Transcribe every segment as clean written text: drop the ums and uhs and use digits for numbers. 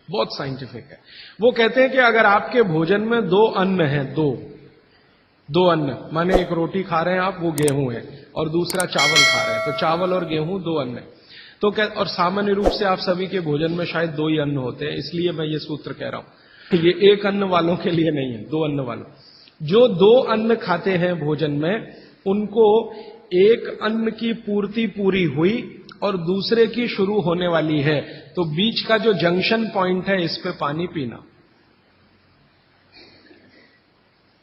बहुत साइंटिफिक है। वो कहते हैं कि अगर आपके भोजन में दो अन्न है, दो अन्न माने एक रोटी खा रहे हैं आप, वो गेहूं है, और दूसरा चावल खा रहे हैं, तो चावल और गेहूं दो अन्न है। तो और सामान्य रूप से आप सभी के भोजन में शायद दो ही अन्न होते हैं, इसलिए मैं ये सूत्र कह रहा हूं। ये एक अन्न वालों के लिए नहीं है, दो अन्न वालों। जो दो अन्न खाते हैं भोजन में, उनको एक अन्न की पूर्ति पूरी हुई और दूसरे की शुरू होने वाली है, तो बीच का जो जंक्शन पॉइंट है, इस पे पानी पीना।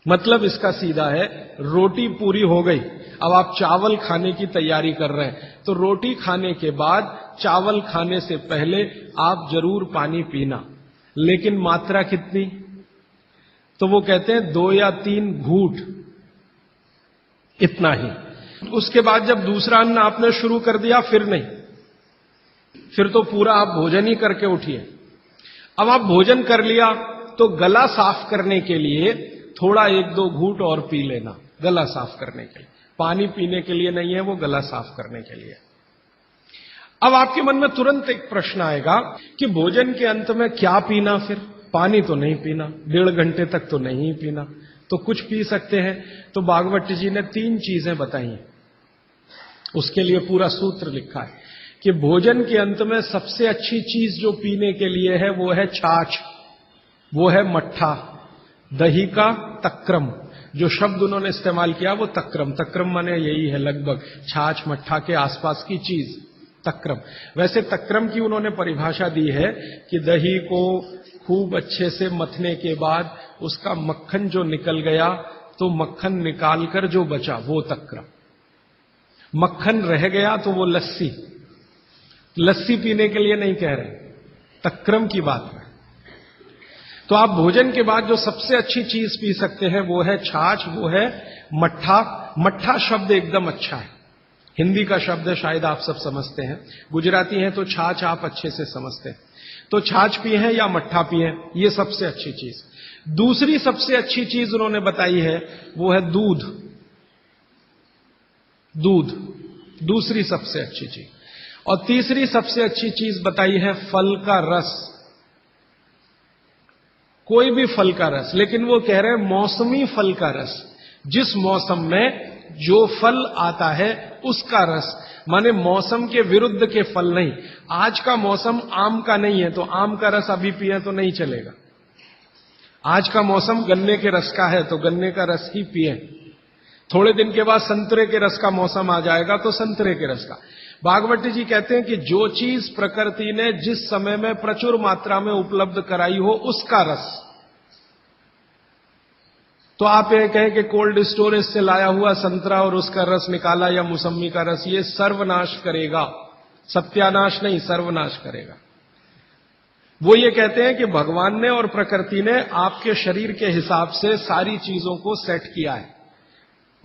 मतलब इसका सीधा है, रोटी पूरी हो गई, अब आप चावल खाने की तैयारी कर रहे हैं, तो रोटी खाने के बाद चावल खाने से पहले आप जरूर पानी पीना, लेकिन मात्रा कितनी? तो वो कहते हैं 2 या 3 घूंट, इतना ही। उसके बाद जब दूसरा अन्न आपने शुरू कर दिया, फिर नहीं, फिर तो पूरा आप भोजन ही करके उठिए। अब आप भोजन कर लिया तो गला साफ करने के लिए थोड़ा 1-2 घूंट और पी लेना, गला साफ करने के लिए। पानी पीने के लिए नहीं है, वो गला साफ करने के लिए। अब आपके मन में तुरंत एक प्रश्न आएगा कि भोजन के अंत में क्या पीना? फिर पानी तो नहीं पीना, 1.5 घंटे तक तो नहीं पीना, तो कुछ पी सकते हैं। तो भागवत जी ने 3 चीजें बताई हैं, उसके लिए पूरा सूत्र लिखा है कि भोजन के अंत में सबसे अच्छी चीज जो पीने के लिए है वो है छाछ, वो है मट्ठा, दही का तक्रम। जो शब्द उन्होंने इस्तेमाल किया वो तक्रम, तक्रम माने यही है लगभग छाछ मट्ठा के आसपास की चीज, तक्रम। वैसे तक्रम की उन्होंने परिभाषा दी है कि दही को खूब अच्छे से मथने के बाद उसका मक्खन जो निकल गया, तो मक्खन निकालकर जो बचा वो तक्रम। मक्खन रह गया तो वो लस्सी, लस्सी पीने के लिए नहीं कह रहे, तक्रम की बात है। तो आप भोजन के बाद जो सबसे अच्छी चीज पी सकते हैं वो है छाछ, वो है मट्ठा। मट्ठा शब्द एकदम अच्छा है, हिंदी का शब्द है, शायद आप सब समझते हैं। गुजराती हैं तो छाछ आप अच्छे से समझते हैं। तो छाछ पिए या मट्ठा पिए, ये सबसे अच्छी चीज। दूसरी सबसे अच्छी चीज उन्होंने बताई है वो है दूध, दूध दूसरी सबसे अच्छी चीज। और तीसरी सबसे अच्छी चीज बताई है फल का रस, कोई भी फल का रस, लेकिन वो कह रहे हैं मौसमी फल का रस, जिस मौसम में जो फल आता है उसका रस, माने मौसम के विरुद्ध के फल नहीं। आज का मौसम आम का नहीं है तो आम का रस अभी पिए तो नहीं चलेगा। आज का मौसम गन्ने के रस का है तो गन्ने का रस ही पिए। थोड़े दिन के बाद संतरे के रस का मौसम आ जाएगा तो संतरे के रस का। भागवत जी कहते हैं कि जो चीज प्रकृति ने जिस समय में प्रचुर मात्रा में उपलब्ध कराई हो उसका रस। तो आप ये कहें कि कोल्ड स्टोरेज से लाया हुआ संतरा और उसका रस निकाला या मौसमी का रस, ये सर्वनाश करेगा, सत्यानाश नहीं, सर्वनाश करेगा। वो ये कहते हैं कि भगवान ने और प्रकृति ने आपके शरीर के हिसाब से सारी चीजों को सेट किया है,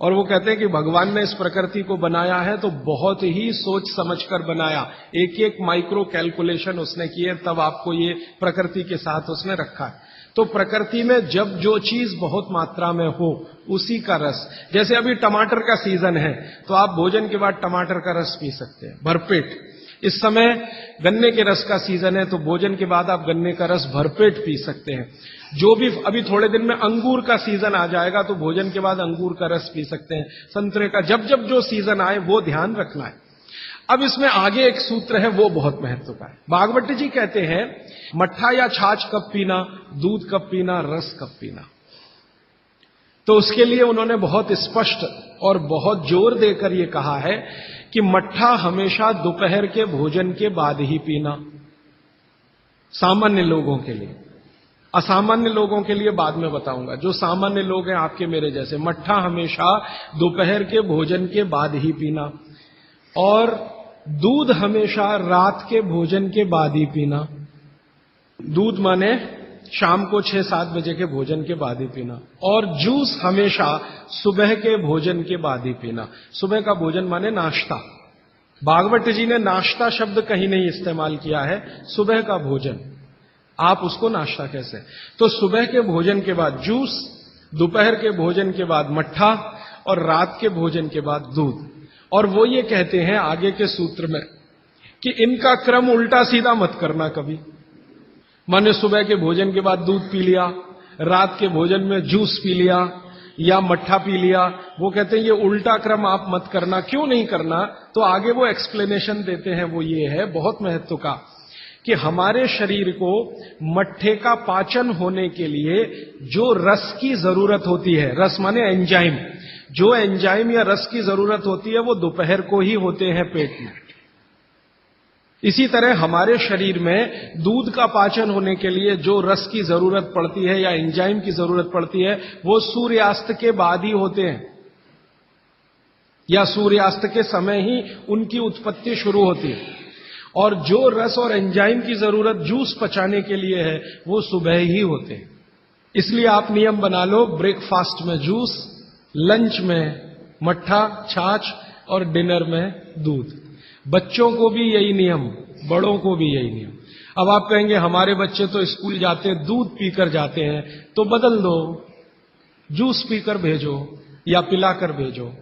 और वो कहते हैं कि भगवान ने इस प्रकृति को बनाया है तो बहुत ही सोच समझकर बनाया, एक एक माइक्रो कैलकुलेशन उसने किए, तब आपको ये प्रकृति के साथ उसने रखा है। तो प्रकृति में जब जो चीज बहुत मात्रा में हो उसी का रस, जैसे अभी टमाटर का सीजन है तो आप भोजन के बाद टमाटर का रस पी सकते हैं भरपेट। इस समय गन्ने के रस का सीजन है तो भोजन के बाद आप गन्ने का रस भरपेट पी सकते हैं। जो भी अभी थोड़े दिन में अंगूर का सीजन आ जाएगा तो भोजन के बाद अंगूर का रस पी सकते हैं, संतरे का, जब जब जो सीजन आए वो ध्यान रखना है। अब इसमें आगे एक सूत्र है वो बहुत महत्व का है। भागवत जी कहते हैं मट्ठा या छाछ कब पीना, दूध कब पीना, रस कब पीना। तो उसके लिए उन्होंने बहुत स्पष्ट और बहुत जोर देकर यह कहा है कि मट्ठा हमेशा दोपहर के भोजन के बाद ही पीना, सामान्य लोगों के लिए। असामान्य लोगों के लिए बाद में बताऊंगा, जो सामान्य लोग हैं आपके मेरे जैसे, मट्ठा हमेशा दोपहर के भोजन के बाद ही पीना, और दूध हमेशा रात के भोजन के बाद ही पीना। दूध माने शाम को 6-7 बजे के भोजन के बाद ही पीना, और जूस हमेशा सुबह के भोजन के बाद ही पीना। सुबह का भोजन माने नाश्ता, भागवत जी ने नाश्ता शब्द कहीं नहीं इस्तेमाल किया है, सुबह का भोजन, आप उसको नाश्ता कैसे। तो सुबह के भोजन के बाद जूस, दोपहर के भोजन के बाद मट्ठा, और रात के भोजन के बाद दूध। और वो ये कहते हैं आगे के सूत्र में कि इनका क्रम उल्टा सीधा मत करना कभी। माने सुबह के भोजन के बाद दूध पी लिया, रात के भोजन में जूस पी लिया या मट्ठा पी लिया। वो कहते हैं ये उल्टा क्रम आप मत करना। क्यों नहीं करना? तो आगे वो एक्सप्लेनेशन देते हैं, वो ये है बहुत महत्व का, कि हमारे शरीर को मट्ठे का पाचन होने के लिए जो रस की जरूरत होती है, रस माने एंजाइम, जो एंजाइम या रस की जरूरत होती है वो दोपहर को ही होते हैं पेट में। इसी तरह हमारे शरीर में दूध का पाचन होने के लिए जो रस की जरूरत पड़ती है या एंजाइम की जरूरत पड़ती है वो सूर्यास्त के बाद ही होते हैं, या सूर्यास्त के समय ही उनकी उत्पत्ति शुरू होती है। और जो रस और एंजाइम की जरूरत जूस पचाने के लिए है वो सुबह ही होते हैं। इसलिए आप नियम बना लो, ब्रेकफास्ट में जूस, लंच में मट्ठा छाछ और डिनर में दूध। बच्चों को भी यही नियम, बड़ों को भी यही नियम। अब आप कहेंगे हमारे बच्चे तो स्कूल जाते हैं दूध पीकर जाते हैं, तो बदल दो, जूस पीकर भेजो या पिलाकर भेजो।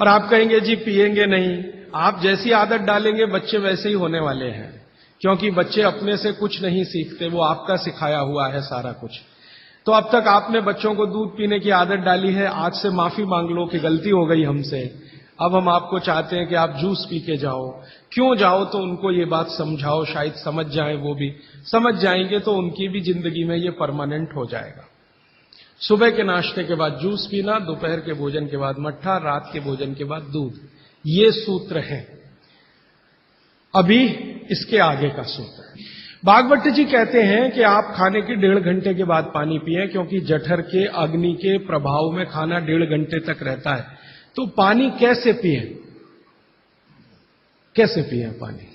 और आप कहेंगे जी पिएंगे नहीं। आप जैसी आदत डालेंगे बच्चे वैसे ही होने वाले हैं, क्योंकि बच्चे अपने से कुछ नहीं सीखते, वो आपका सिखाया हुआ है सारा कुछ। तो अब तक आपने बच्चों को दूध पीने की आदत डाली है, आज से माफी मांग लो कि गलती हो गई हमसे। अब हम आपको चाहते हैं कि आप जूस पी के जाओ। क्यों जाओ? तो उनको ये बात समझाओ, शायद समझ जाएं, वो भी समझ जाएंगे तो उनकी भी जिंदगी में ये परमानेंट हो जाएगा। सुबह के नाश्ते के बाद जूस पीना, दोपहर के भोजन के बाद मट्ठा, रात के भोजन के बाद दूध, ये सूत्र है। अभी इसके आगे का सूत्र भागवत जी कहते हैं कि आप खाने के 1.5 घंटे के बाद पानी पिएं, क्योंकि जठर के अग्नि के प्रभाव में खाना 1.5 घंटे तक रहता है। तो पानी कैसे पिए? कैसे पिए पानी?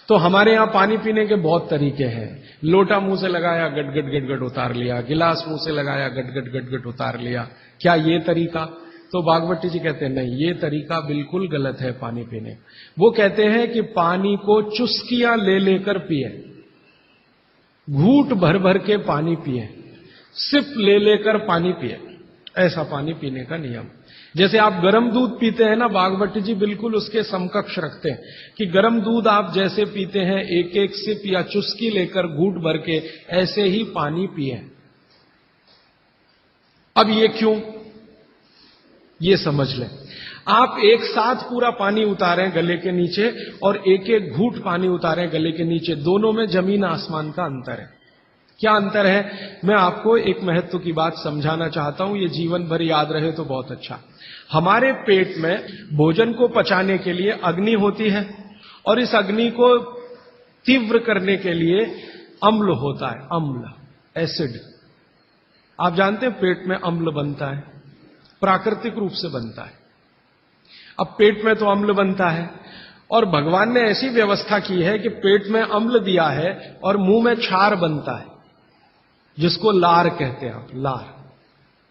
तो हमारे यहां पानी पीने के बहुत तरीके हैं। लोटा मुंह से लगाया, गट गट गट गट उतार लिया, गिलास मुंह से लगाया, गट गट गट गट उतार लिया। क्या ये तरीका? तो भागवत जी कहते हैं नहीं, ये तरीका बिल्कुल गलत है पानी पीने। वो कहते हैं कि पानी को चुस्कियां ले लेकर पिए, घूंट भर भर के पानी पिए, सिप ले लेकर पानी पिए, ऐसा पानी पीने का नियम। जैसे आप गर्म दूध पीते हैं ना, भागवत जी बिल्कुल उसके समकक्ष रखते हैं कि गर्म दूध आप जैसे पीते हैं एक एक सिप या चुस्की लेकर घूंट भर के, ऐसे ही पानी पिए। अब ये क्यों, ये समझ लें। आप एक साथ पूरा पानी उतारें गले के नीचे और एक एक घूंट पानी उतारें गले के नीचे, दोनों में जमीन आसमान का अंतर है। क्या अंतर है? मैं आपको एक महत्व की बात समझाना चाहता हूं, ये जीवन भर याद रहे तो बहुत अच्छा। हमारे पेट में भोजन को पचाने के लिए अग्नि होती है, और इस अग्नि को तीव्र करने के लिए अम्ल होता है, अम्ल, एसिड। आप जानते हैं पेट में अम्ल बनता है, प्राकृतिक रूप से बनता है। अब पेट में तो अम्ल बनता है, और भगवान ने ऐसी व्यवस्था की है कि पेट में अम्ल दिया है और मुंह में क्षार बनता है, जिसको लार कहते हैं आप, लार,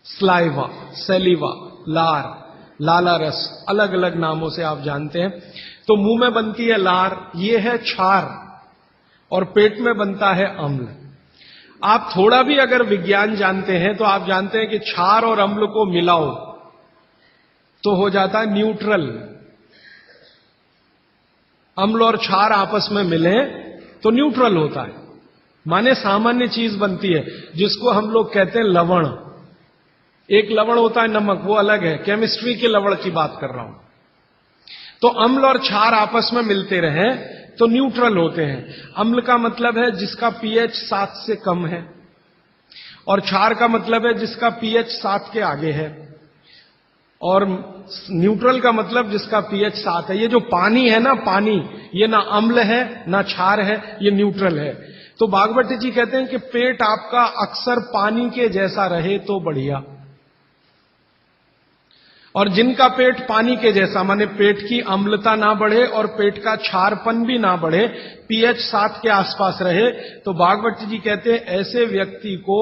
स्लाइवा, सेलिवा, लार, लाला रस, अलग अलग नामों से आप जानते हैं। तो मुंह में बनती है लार, ये है क्षार, और पेट में बनता है अम्ल। आप थोड़ा भी अगर विज्ञान जानते हैं तो आप जानते हैं कि क्षार और अम्ल को मिलाओ तो हो जाता है न्यूट्रल। अम्ल और क्षार आपस में मिले तो न्यूट्रल होता है, माने सामान्य चीज बनती है, जिसको हम लोग कहते हैं लवण। एक लवण होता है नमक, वो अलग है, केमिस्ट्री के लवण की बात कर रहा हूं। तो अम्ल और क्षार आपस में मिलते रहे तो न्यूट्रल होते हैं। अम्ल का मतलब है जिसका पीएच 7 से कम है, और क्षार का मतलब है जिसका पीएच 7 के आगे है, और न्यूट्रल का मतलब जिसका पीएच 7 है। ये जो पानी है ना, पानी, ये ना अम्ल है ना क्षार है, ये न्यूट्रल है। तो भागवत जी कहते हैं कि पेट आपका अक्सर पानी के जैसा रहे तो बढ़िया, और जिनका पेट पानी के जैसा, माने पेट की अम्लता ना बढ़े और पेट का क्षारपन भी ना बढ़े, पीएच 7 के आसपास रहे, तो भागवत जी कहते हैं ऐसे व्यक्ति को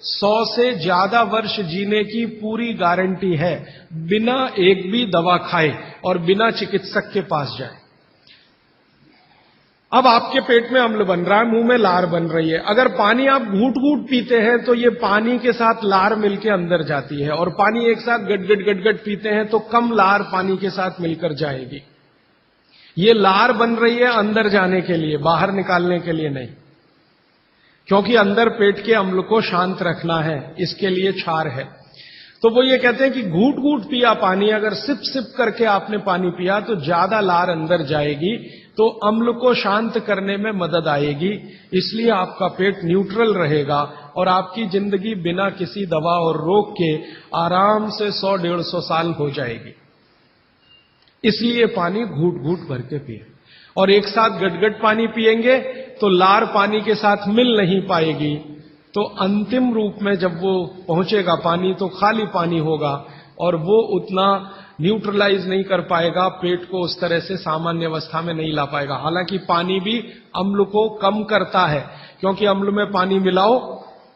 100 से ज्यादा वर्ष जीने की पूरी गारंटी है, बिना एक भी दवा खाए और बिना चिकित्सक के पास जाए। अब आपके पेट में अम्ल बन रहा है, मुंह में लार बन रही है। अगर पानी आप घूंट घूंट पीते हैं तो ये पानी के साथ लार मिलकर अंदर जाती है, और पानी एक साथ गट गट पीते हैं तो कम लार पानी के साथ मिलकर जाएगी। ये लार बन रही है अंदर जाने के लिए, बाहर निकालने के लिए नहीं। क्योंकि अंदर पेट के अम्ल को शांत रखना है, इसके लिए क्षार है। तो वो ये कहते हैं कि घूट घूट पिया पानी, अगर सिप सिप करके आपने पानी पिया तो ज्यादा लार अंदर जाएगी, तो अम्ल को शांत करने में मदद आएगी, इसलिए आपका पेट न्यूट्रल रहेगा और आपकी जिंदगी बिना किसी दवा और रोग के आराम से 100-150 साल हो जाएगी। इसलिए पानी घूट घूट भर के पिए। और एक साथ गटगट पानी पिएंगे तो लार पानी के साथ मिल नहीं पाएगी, तो अंतिम रूप में जब वो पहुंचेगा पानी तो खाली पानी होगा और वो उतना न्यूट्रलाइज नहीं कर पाएगा, पेट को उस तरह से सामान्य अवस्था में नहीं ला पाएगा। हालांकि पानी भी अम्ल को कम करता है, क्योंकि अम्ल में पानी मिलाओ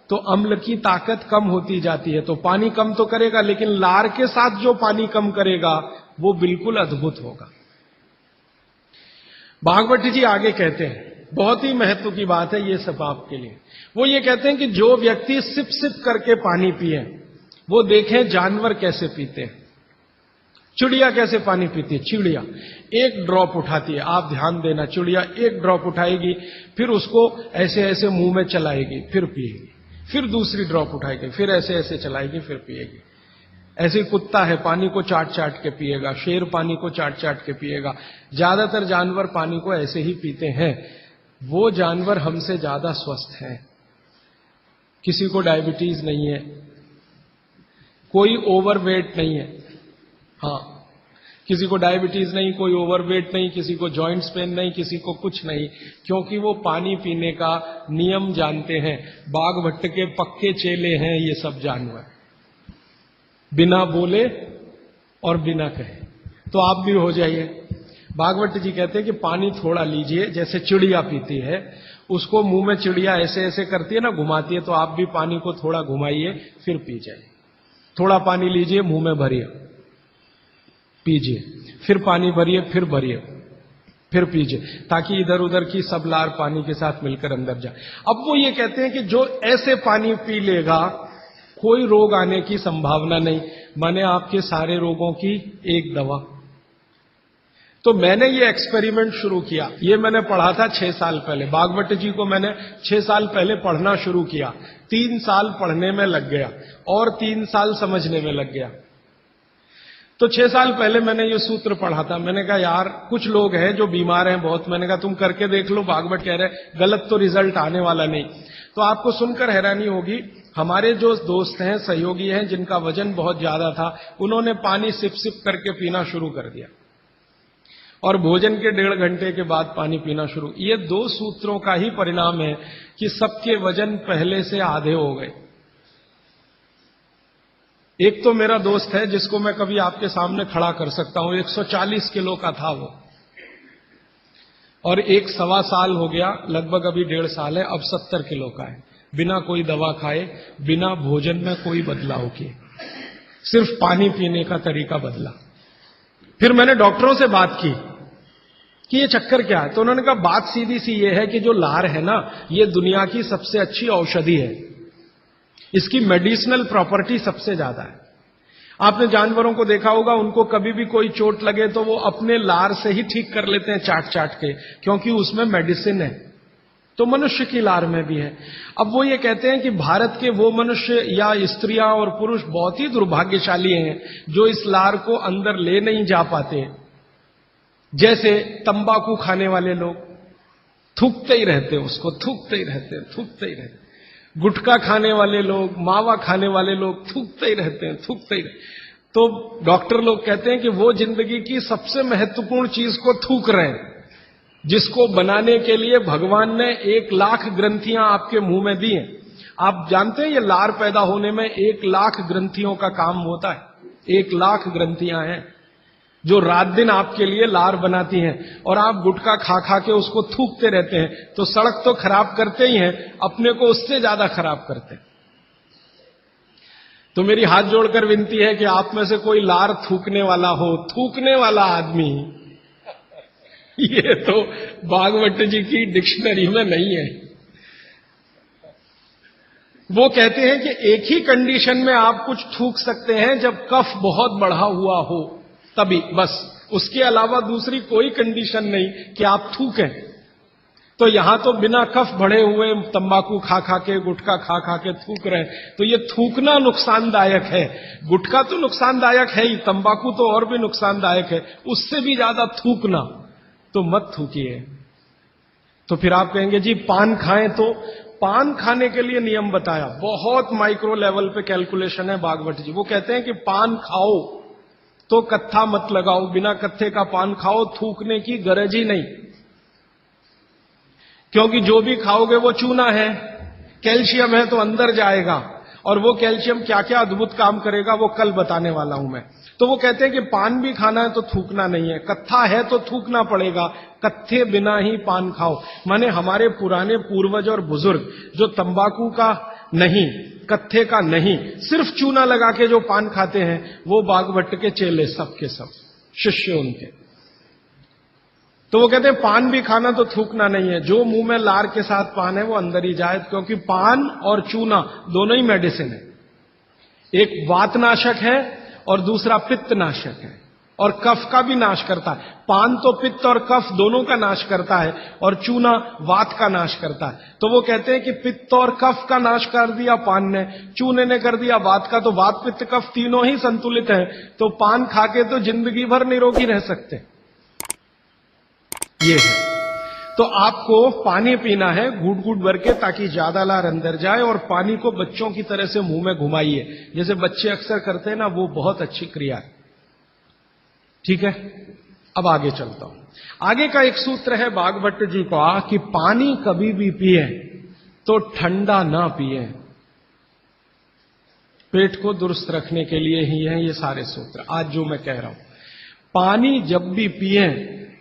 तो अम्ल की ताकत कम होती जाती है, तो पानी कम तो करेगा, लेकिन लार के साथ जो पानी कम करेगा वो बिल्कुल अद्भुत होगा। भागवत जी आगे कहते हैं, बहुत ही महत्व की बात है ये सब आपके लिए। वो ये कहते हैं कि जो व्यक्ति सिप सिप करके पानी पिए, वो देखें जानवर कैसे पीते हैं। चिड़िया कैसे पानी पीती है? चिड़िया एक ड्रॉप उठाती है, आप ध्यान देना, चिड़िया एक ड्रॉप उठाएगी, फिर उसको ऐसे ऐसे मुंह में चलाएगी, फिर पिएगी, फिर दूसरी ड्रॉप उठाएगी, फिर ऐसे ऐसे चलाएगी, फिर पिएगी। ऐसे कुत्ता है, पानी को चाट चाट के पिएगा, शेर पानी को चाट चाट के पिएगा। ज्यादातर जानवर पानी को ऐसे ही पीते हैं। वो जानवर हमसे ज्यादा स्वस्थ हैं, किसी को डायबिटीज नहीं है, कोई ओवरवेट नहीं है। हाँ, किसी को डायबिटीज नहीं, कोई ओवरवेट नहीं, किसी को जॉइंट्स पेन नहीं, किसी को कुछ नहीं, क्योंकि वो पानी पीने का नियम जानते हैं। बाघ भट्ट के पक्के चेले हैं ये सब जानवर, बिना बोले और बिना कहे। तो आप भी हो जाइए। भागवत जी कहते हैं कि पानी थोड़ा लीजिए, जैसे चिड़िया पीती है, उसको मुंह में चिड़िया ऐसे ऐसे करती है ना, घुमाती है, तो आप भी पानी को थोड़ा घुमाइए, फिर पी जाइए। थोड़ा पानी लीजिए, मुंह में भरिए, पीजिए, फिर पानी भरिए, फिर पीजिए, ताकि इधर उधर की सब लार पानी के साथ मिलकर अंदर जाए। अब वो ये कहते हैं कि जो ऐसे पानी पी लेगा कोई रोग आने की संभावना नहीं, माने आपके सारे रोगों की एक दवा। तो मैंने ये एक्सपेरिमेंट शुरू किया, ये मैंने पढ़ा था 6 साल पहले। भागवत जी को मैंने 6 साल पहले पढ़ना शुरू किया, 3 साल पढ़ने में लग गया और 3 साल समझने में लग गया। तो 6 साल पहले मैंने ये सूत्र पढ़ा था। मैंने कहा यार कुछ लोग हैं जो बीमार हैं बहुत, मैंने कहा तुम करके देख लो, भागवत कह रहे गलत तो रिजल्ट आने वाला नहीं। तो आपको सुनकर हैरानी होगी, हमारे जो दोस्त हैं, सहयोगी हैं, जिनका वजन बहुत ज्यादा था, उन्होंने पानी सिप सिप करके पीना शुरू कर दिया और भोजन के 1.5 घंटे के बाद पानी पीना शुरू। ये 2 सूत्रों का ही परिणाम है कि सबके वजन पहले से आधे हो गए। एक तो मेरा दोस्त है जिसको मैं कभी आपके सामने खड़ा कर सकता हूं, 140 किलो का था वो, और 1.25 साल हो गया, लगभग अभी 1.5 साल है, अब 70 किलो का है, बिना कोई दवा खाए, बिना भोजन में कोई बदलाव किए, सिर्फ पानी पीने का तरीका बदला। फिर मैंने डॉक्टरों से बात की कि ये चक्कर क्या है, तो उन्होंने कहा बात सीधी सी ये है कि जो लार है ना, ये दुनिया की सबसे अच्छी औषधि है, इसकी मेडिसिनल प्रॉपर्टी सबसे ज्यादा है। आपने जानवरों को देखा होगा, उनको कभी भी कोई चोट लगे तो वो अपने लार से ही ठीक कर लेते हैं, चाट चाट के, क्योंकि उसमें मेडिसिन है। तो मनुष्य की लार में भी है। अब वो ये कहते हैं कि भारत के वो मनुष्य या स्त्रियां और पुरुष बहुत ही दुर्भाग्यशाली हैं जो इस लार को अंदर ले नहीं जा पाते। जैसे तंबाकू खाने वाले लोग थूकते ही रहते, उसको थूकते ही रहते। गुटखा खाने वाले लोग, मावा खाने वाले लोग थूकते ही रहते हैं। तो डॉक्टर लोग कहते हैं कि वो जिंदगी की सबसे महत्वपूर्ण चीज को थूक रहे हैं, जिसको बनाने के लिए भगवान ने 1 लाख ग्रंथियां आपके मुंह में दी हैं। आप जानते हैं ये लार पैदा होने में 1 लाख ग्रंथियों का काम होता है। 1 लाख ग्रंथियां हैं जो रात दिन आपके लिए लार बनाती हैं, और आप गुटखा खा खा के उसको थूकते रहते हैं, तो सड़क तो खराब करते ही हैं, अपने को उससे ज्यादा खराब करते हैं। तो मेरी हाथ जोड़कर विनती है कि आप में से कोई लार थूकने वाला हो, थूकने वाला आदमी, ये तो भागवत जी की डिक्शनरी में नहीं है। वो कहते हैं कि एक ही कंडीशन में आप कुछ थूक सकते हैं, जब कफ बहुत बढ़ा हुआ हो, तभी, बस। उसके अलावा दूसरी कोई कंडीशन नहीं कि आप थूकें। तो यहां तो बिना कफ बढ़े हुए तंबाकू खा खा के, गुटखा खा खा के थूक रहे हैं, तो ये थूकना नुकसानदायक है। गुटखा तो नुकसानदायक है ही, तंबाकू तो और भी नुकसानदायक है, उससे भी ज्यादा थूकना, तो मत थूकिए। तो फिर आप कहेंगे जी पान खाएं, तो पान खाने के लिए नियम बताया, बहुत माइक्रो लेवल पे कैलकुलेशन है भागवत जी। वो कहते हैं कि पान खाओ तो कत्था मत लगाओ, बिना कत्थे का पान खाओ, थूकने की गरज ही नहीं, क्योंकि जो भी खाओगे वो चूना है, कैल्शियम है तो अंदर जाएगा, और वो कैल्शियम क्या क्या अद्भुत काम करेगा वो कल बताने वाला हूं मैं। तो वो कहते हैं कि पान भी खाना है तो थूकना नहीं है, कत्था है तो थूकना पड़ेगा, कत्थे बिना ही पान खाओ। माने हमारे पुराने पूर्वज और बुजुर्ग जो तंबाकू का नहीं, कत्थे का नहीं, सिर्फ चूना लगा के जो पान खाते हैं, वो बागभट्ट के चेले सब के सब शिष्य उनके। तो वो कहते हैं पान भी खाना तो थूकना नहीं है, जो मुंह में लार के साथ पान है वो अंदर ही जाए, क्योंकि पान और चूना दोनों ही मेडिसिन है। एक वातनाशक है और दूसरा पित्तनाशक है, और कफ का भी नाश करता है। पान तो पित्त और कफ दोनों का नाश करता है, और चूना वात का नाश करता है। तो वो कहते हैं कि पित्त और कफ का नाश कर दिया पान ने, चूने ने कर दिया वात का, तो वात पित्त कफ तीनों ही संतुलित है, तो पान खाके तो जिंदगी भर निरोगी रह सकते। ये है। तो आपको पानी पीना है घूट घूट भर के, ताकि ज्यादा लार अंदर जाए, और पानी को बच्चों की तरह से मुंह में घुमाइए, जैसे बच्चे अक्सर करते हैं ना, वो बहुत अच्छी क्रिया है। ठीक है, अब आगे चलता हूं। आगे का एक सूत्र है बागभट्ट जी का कि पानी कभी भी पिए तो ठंडा ना पिए। पेट को दुरुस्त रखने के लिए ही है ये सारे सूत्र आज जो मैं कह रहा हूं। पानी जब भी पिए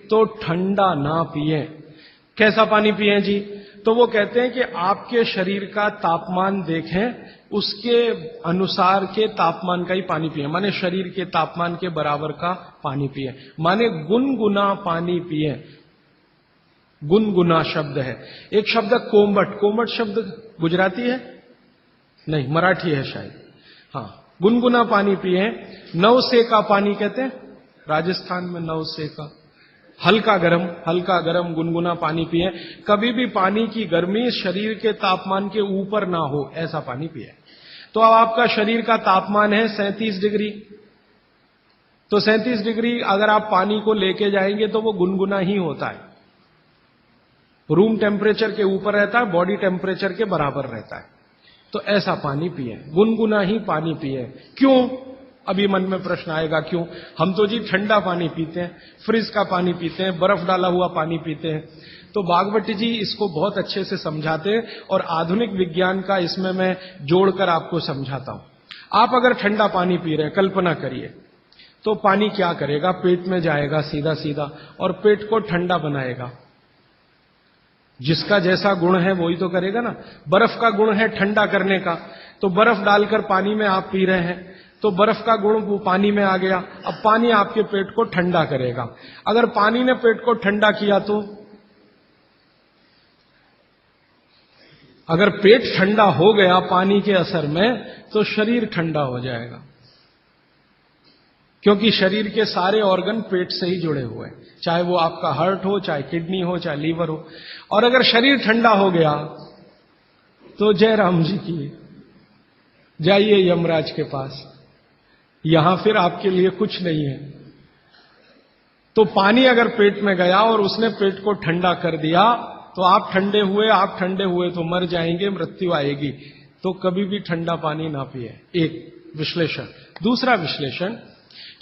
तो ठंडा ना पिए। कैसा पानी पिए जी? तो वो कहते हैं कि आपके शरीर का तापमान देखें, उसके अनुसार के तापमान का ही पानी पिए, माने शरीर के तापमान के बराबर का पानी पिए, माने गुनगुना पानी पिए। गुनगुना शब्द है। एक शब्द कोमट, कोमट शब्द गुजराती है नहीं, मराठी है शायद। हाँ, गुनगुना पानी पिए। नवसे का पानी कहते हैं राजस्थान में, नवसे का हल्का गरम गुनगुना पानी पिए। कभी भी पानी की गर्मी शरीर के तापमान के ऊपर ना हो, ऐसा पानी पिए। तो अब आपका शरीर का तापमान है 37 डिग्री, तो 37 डिग्री अगर आप पानी को लेके जाएंगे तो वो गुनगुना ही होता है। रूम टेम्परेचर के ऊपर रहता है, बॉडी टेम्परेचर के बराबर रहता है। तो ऐसा पानी पिए, गुनगुना ही पानी पिए। क्यों? अभी मन में प्रश्न आएगा क्यों? हम तो जी ठंडा पानी पीते हैं, फ्रिज का पानी पीते हैं, बर्फ डाला हुआ पानी पीते हैं। तो बागवती जी इसको बहुत अच्छे से समझाते हैं, और आधुनिक विज्ञान का इसमें मैं जोड़कर आपको समझाता हूं। आप अगर ठंडा पानी पी रहे हैं, कल्पना करिए, तो पानी क्या करेगा? पेट में जाएगा सीधा सीधा, और पेट को ठंडा बनाएगा। जिसका जैसा गुण है वही तो करेगा ना। बर्फ का गुण है ठंडा करने का, तो बर्फ डालकर पानी में आप पी रहे हैं, तो बर्फ का गुण वो पानी में आ गया। अब पानी आपके पेट को ठंडा करेगा। अगर पानी ने पेट को ठंडा किया तो, अगर पेट ठंडा हो गया पानी के असर में, तो शरीर ठंडा हो जाएगा, क्योंकि शरीर के सारे ऑर्गन पेट से ही जुड़े हुए हैं, चाहे वो आपका हार्ट हो, चाहे किडनी हो, चाहे लीवर हो। और अगर शरीर ठंडा हो गया तो जय राम जी की, जाइए यमराज के पास, यहां फिर आपके लिए कुछ नहीं है। तो पानी अगर पेट में गया और उसने पेट को ठंडा कर दिया, तो आप ठंडे हुए तो मर जाएंगे, मृत्यु आएगी। तो कभी भी ठंडा पानी ना पिए, एक विश्लेषण। दूसरा विश्लेषण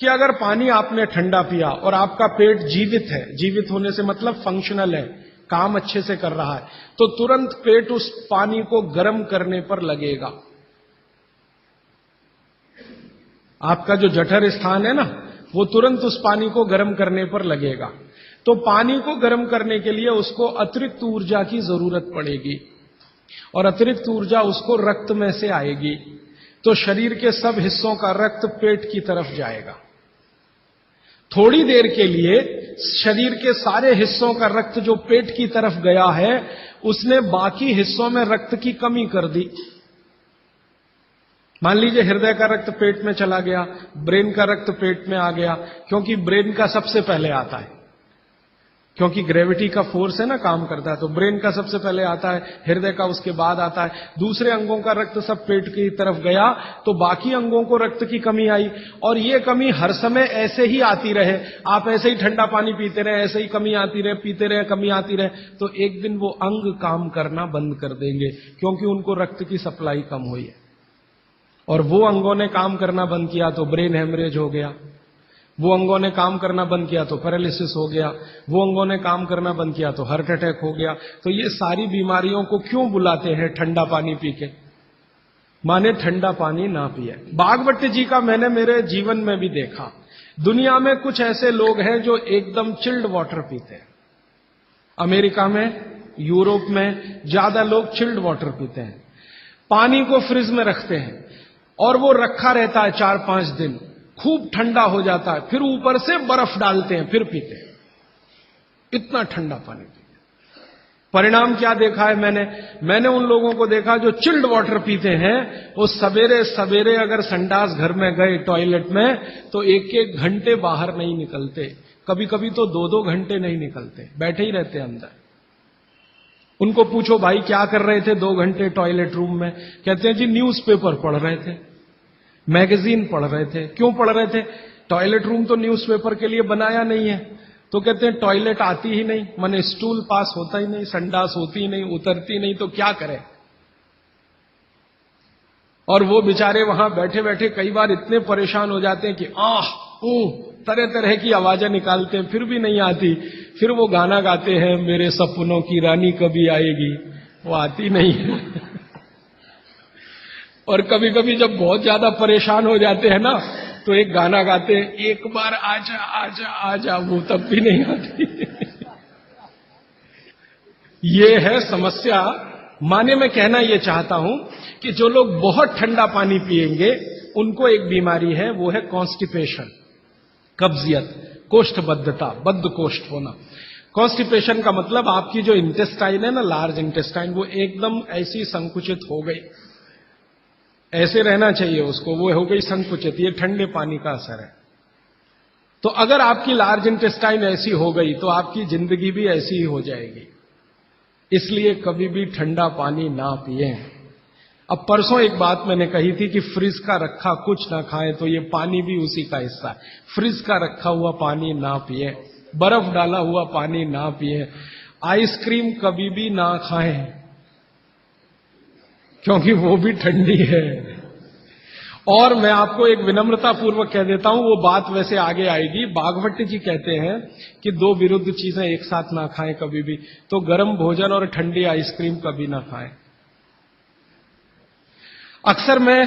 कि अगर पानी आपने ठंडा पिया और आपका पेट जीवित है, जीवित होने से मतलब फंक्शनल है, काम अच्छे से कर रहा है, तो तुरंत पेट उस पानी को गर्म करने पर लगेगा। आपका जो जठर स्थान है ना, वो तुरंत उस पानी को गर्म करने पर लगेगा। तो पानी को गर्म करने के लिए उसको अतिरिक्त ऊर्जा की जरूरत पड़ेगी, और अतिरिक्त ऊर्जा उसको रक्त में से आएगी। तो शरीर के सब हिस्सों का रक्त पेट की तरफ जाएगा। थोड़ी देर के लिए शरीर के सारे हिस्सों का रक्त जो पेट की तरफ गया है, उसने बाकी हिस्सों में रक्त की कमी कर दी। मान लीजिए हृदय का रक्त पेट में चला गया, ब्रेन का रक्त पेट में आ गया, क्योंकि ब्रेन का सबसे पहले आता है। क्योंकि ग्रेविटी का फोर्स है ना काम करता है। तो ब्रेन का सबसे पहले आता है, हृदय का उसके बाद आता है, दूसरे अंगों का रक्त सब पेट की तरफ गया तो बाकी अंगों को रक्त की कमी आई। और ये कमी हर समय ऐसे ही आती रहे, आप ऐसे ही ठंडा पानी पीते रहे, ऐसे ही कमी आती रहे, पीते रहे, कमी आती रहे, तो एक दिन वो अंग काम करना बंद कर देंगे, क्योंकि उनको रक्त की सप्लाई कम हुई है। और वो अंगों ने काम करना बंद किया तो ब्रेन हेमरेज हो गया, वो अंगों ने काम करना बंद किया तो पैरालिसिस हो गया, वो अंगों ने काम करना बंद किया तो हार्ट अटैक हो गया। तो ये सारी बीमारियों को क्यों बुलाते हैं ठंडा पानी पी के? माने ठंडा पानी ना पिए। बागवती जी का मैंने मेरे जीवन में भी देखा। दुनिया में कुछ ऐसे लोग हैं जो एकदम चिल्ड वाटर पीते हैं। अमेरिका में, यूरोप में ज्यादा लोग चिल्ड वाटर पीते हैं। पानी को फ्रिज में रखते हैं और वो रखा रहता है 4-5 दिन, खूब ठंडा हो जाता है, फिर ऊपर से बर्फ डालते हैं, फिर पीते हैं। इतना ठंडा पानी पीते हैं। परिणाम क्या देखा है मैंने उन लोगों को देखा जो चिल्ड वाटर पीते हैं, वो सवेरे सवेरे अगर संडास घर में गए टॉयलेट में तो 1-1 घंटे बाहर नहीं निकलते, कभी कभी तो 2-2 घंटे नहीं निकलते, बैठे ही रहते अंदर। उनको पूछो भाई क्या कर रहे थे 2 घंटे टॉयलेट रूम में? कहते हैं जी न्यूज़पेपर पढ़ रहे थे, मैगजीन पढ़ रहे थे। क्यों पढ़ रहे थे? टॉयलेट रूम तो न्यूज़पेपर के लिए बनाया नहीं है। तो कहते हैं टॉयलेट आती ही नहीं, माने स्टूल पास होता ही नहीं, संडास होती ही नहीं, उतरती नहीं, तो क्या करें? और वो बेचारे वहां बैठे बैठे कई बार इतने परेशान हो जाते हैं कि तरह तरह की आवाजें निकालते हैं, फिर भी नहीं आती। फिर वो गाना गाते हैं, मेरे सपनों की रानी कभी आएगी, वो आती नहीं है। और कभी कभी जब बहुत ज्यादा परेशान हो जाते हैं ना, तो एक गाना गाते हैं, एक बार आजा आजा आजा, वो तब भी नहीं आती। ये है समस्या। माने मैं कहना ये चाहता हूं कि जो लोग बहुत ठंडा पानी पिएंगे उनको एक बीमारी है, वो है कॉन्स्टिपेशन, कब्जियत, कोष्ठबद्धता, बद्ध कोष्ठ होना। कॉन्स्टिपेशन का मतलब आपकी जो इंटेस्टाइन है ना, लार्ज इंटेस्टाइन, वो एकदम ऐसी संकुचित हो गई, ऐसे रहना चाहिए उसको, वो हो गई संकुचित। ये ठंडे पानी का असर है। तो अगर आपकी लार्ज इंटेस्टाइन ऐसी हो गई तो आपकी जिंदगी भी ऐसी ही हो जाएगी। इसलिए कभी भी ठंडा पानी ना पिए। अब परसों एक बात मैंने कही थी कि फ्रिज का रखा कुछ ना खाएं, तो ये पानी भी उसी का हिस्सा है। फ्रिज का रखा हुआ पानी ना पिए, बर्फ डाला हुआ पानी ना पिए, आइसक्रीम कभी भी ना खाएं, क्योंकि वो भी ठंडी है। और मैं आपको एक विनम्रता पूर्वक कह देता हूं, वो बात वैसे आगे आएगी। बागवती जी कहते हैं कि 2 विरुद्ध चीजें एक साथ ना खाएं कभी भी, तो गर्म भोजन और ठंडी आइसक्रीम कभी ना खाएं। अक्सर मैं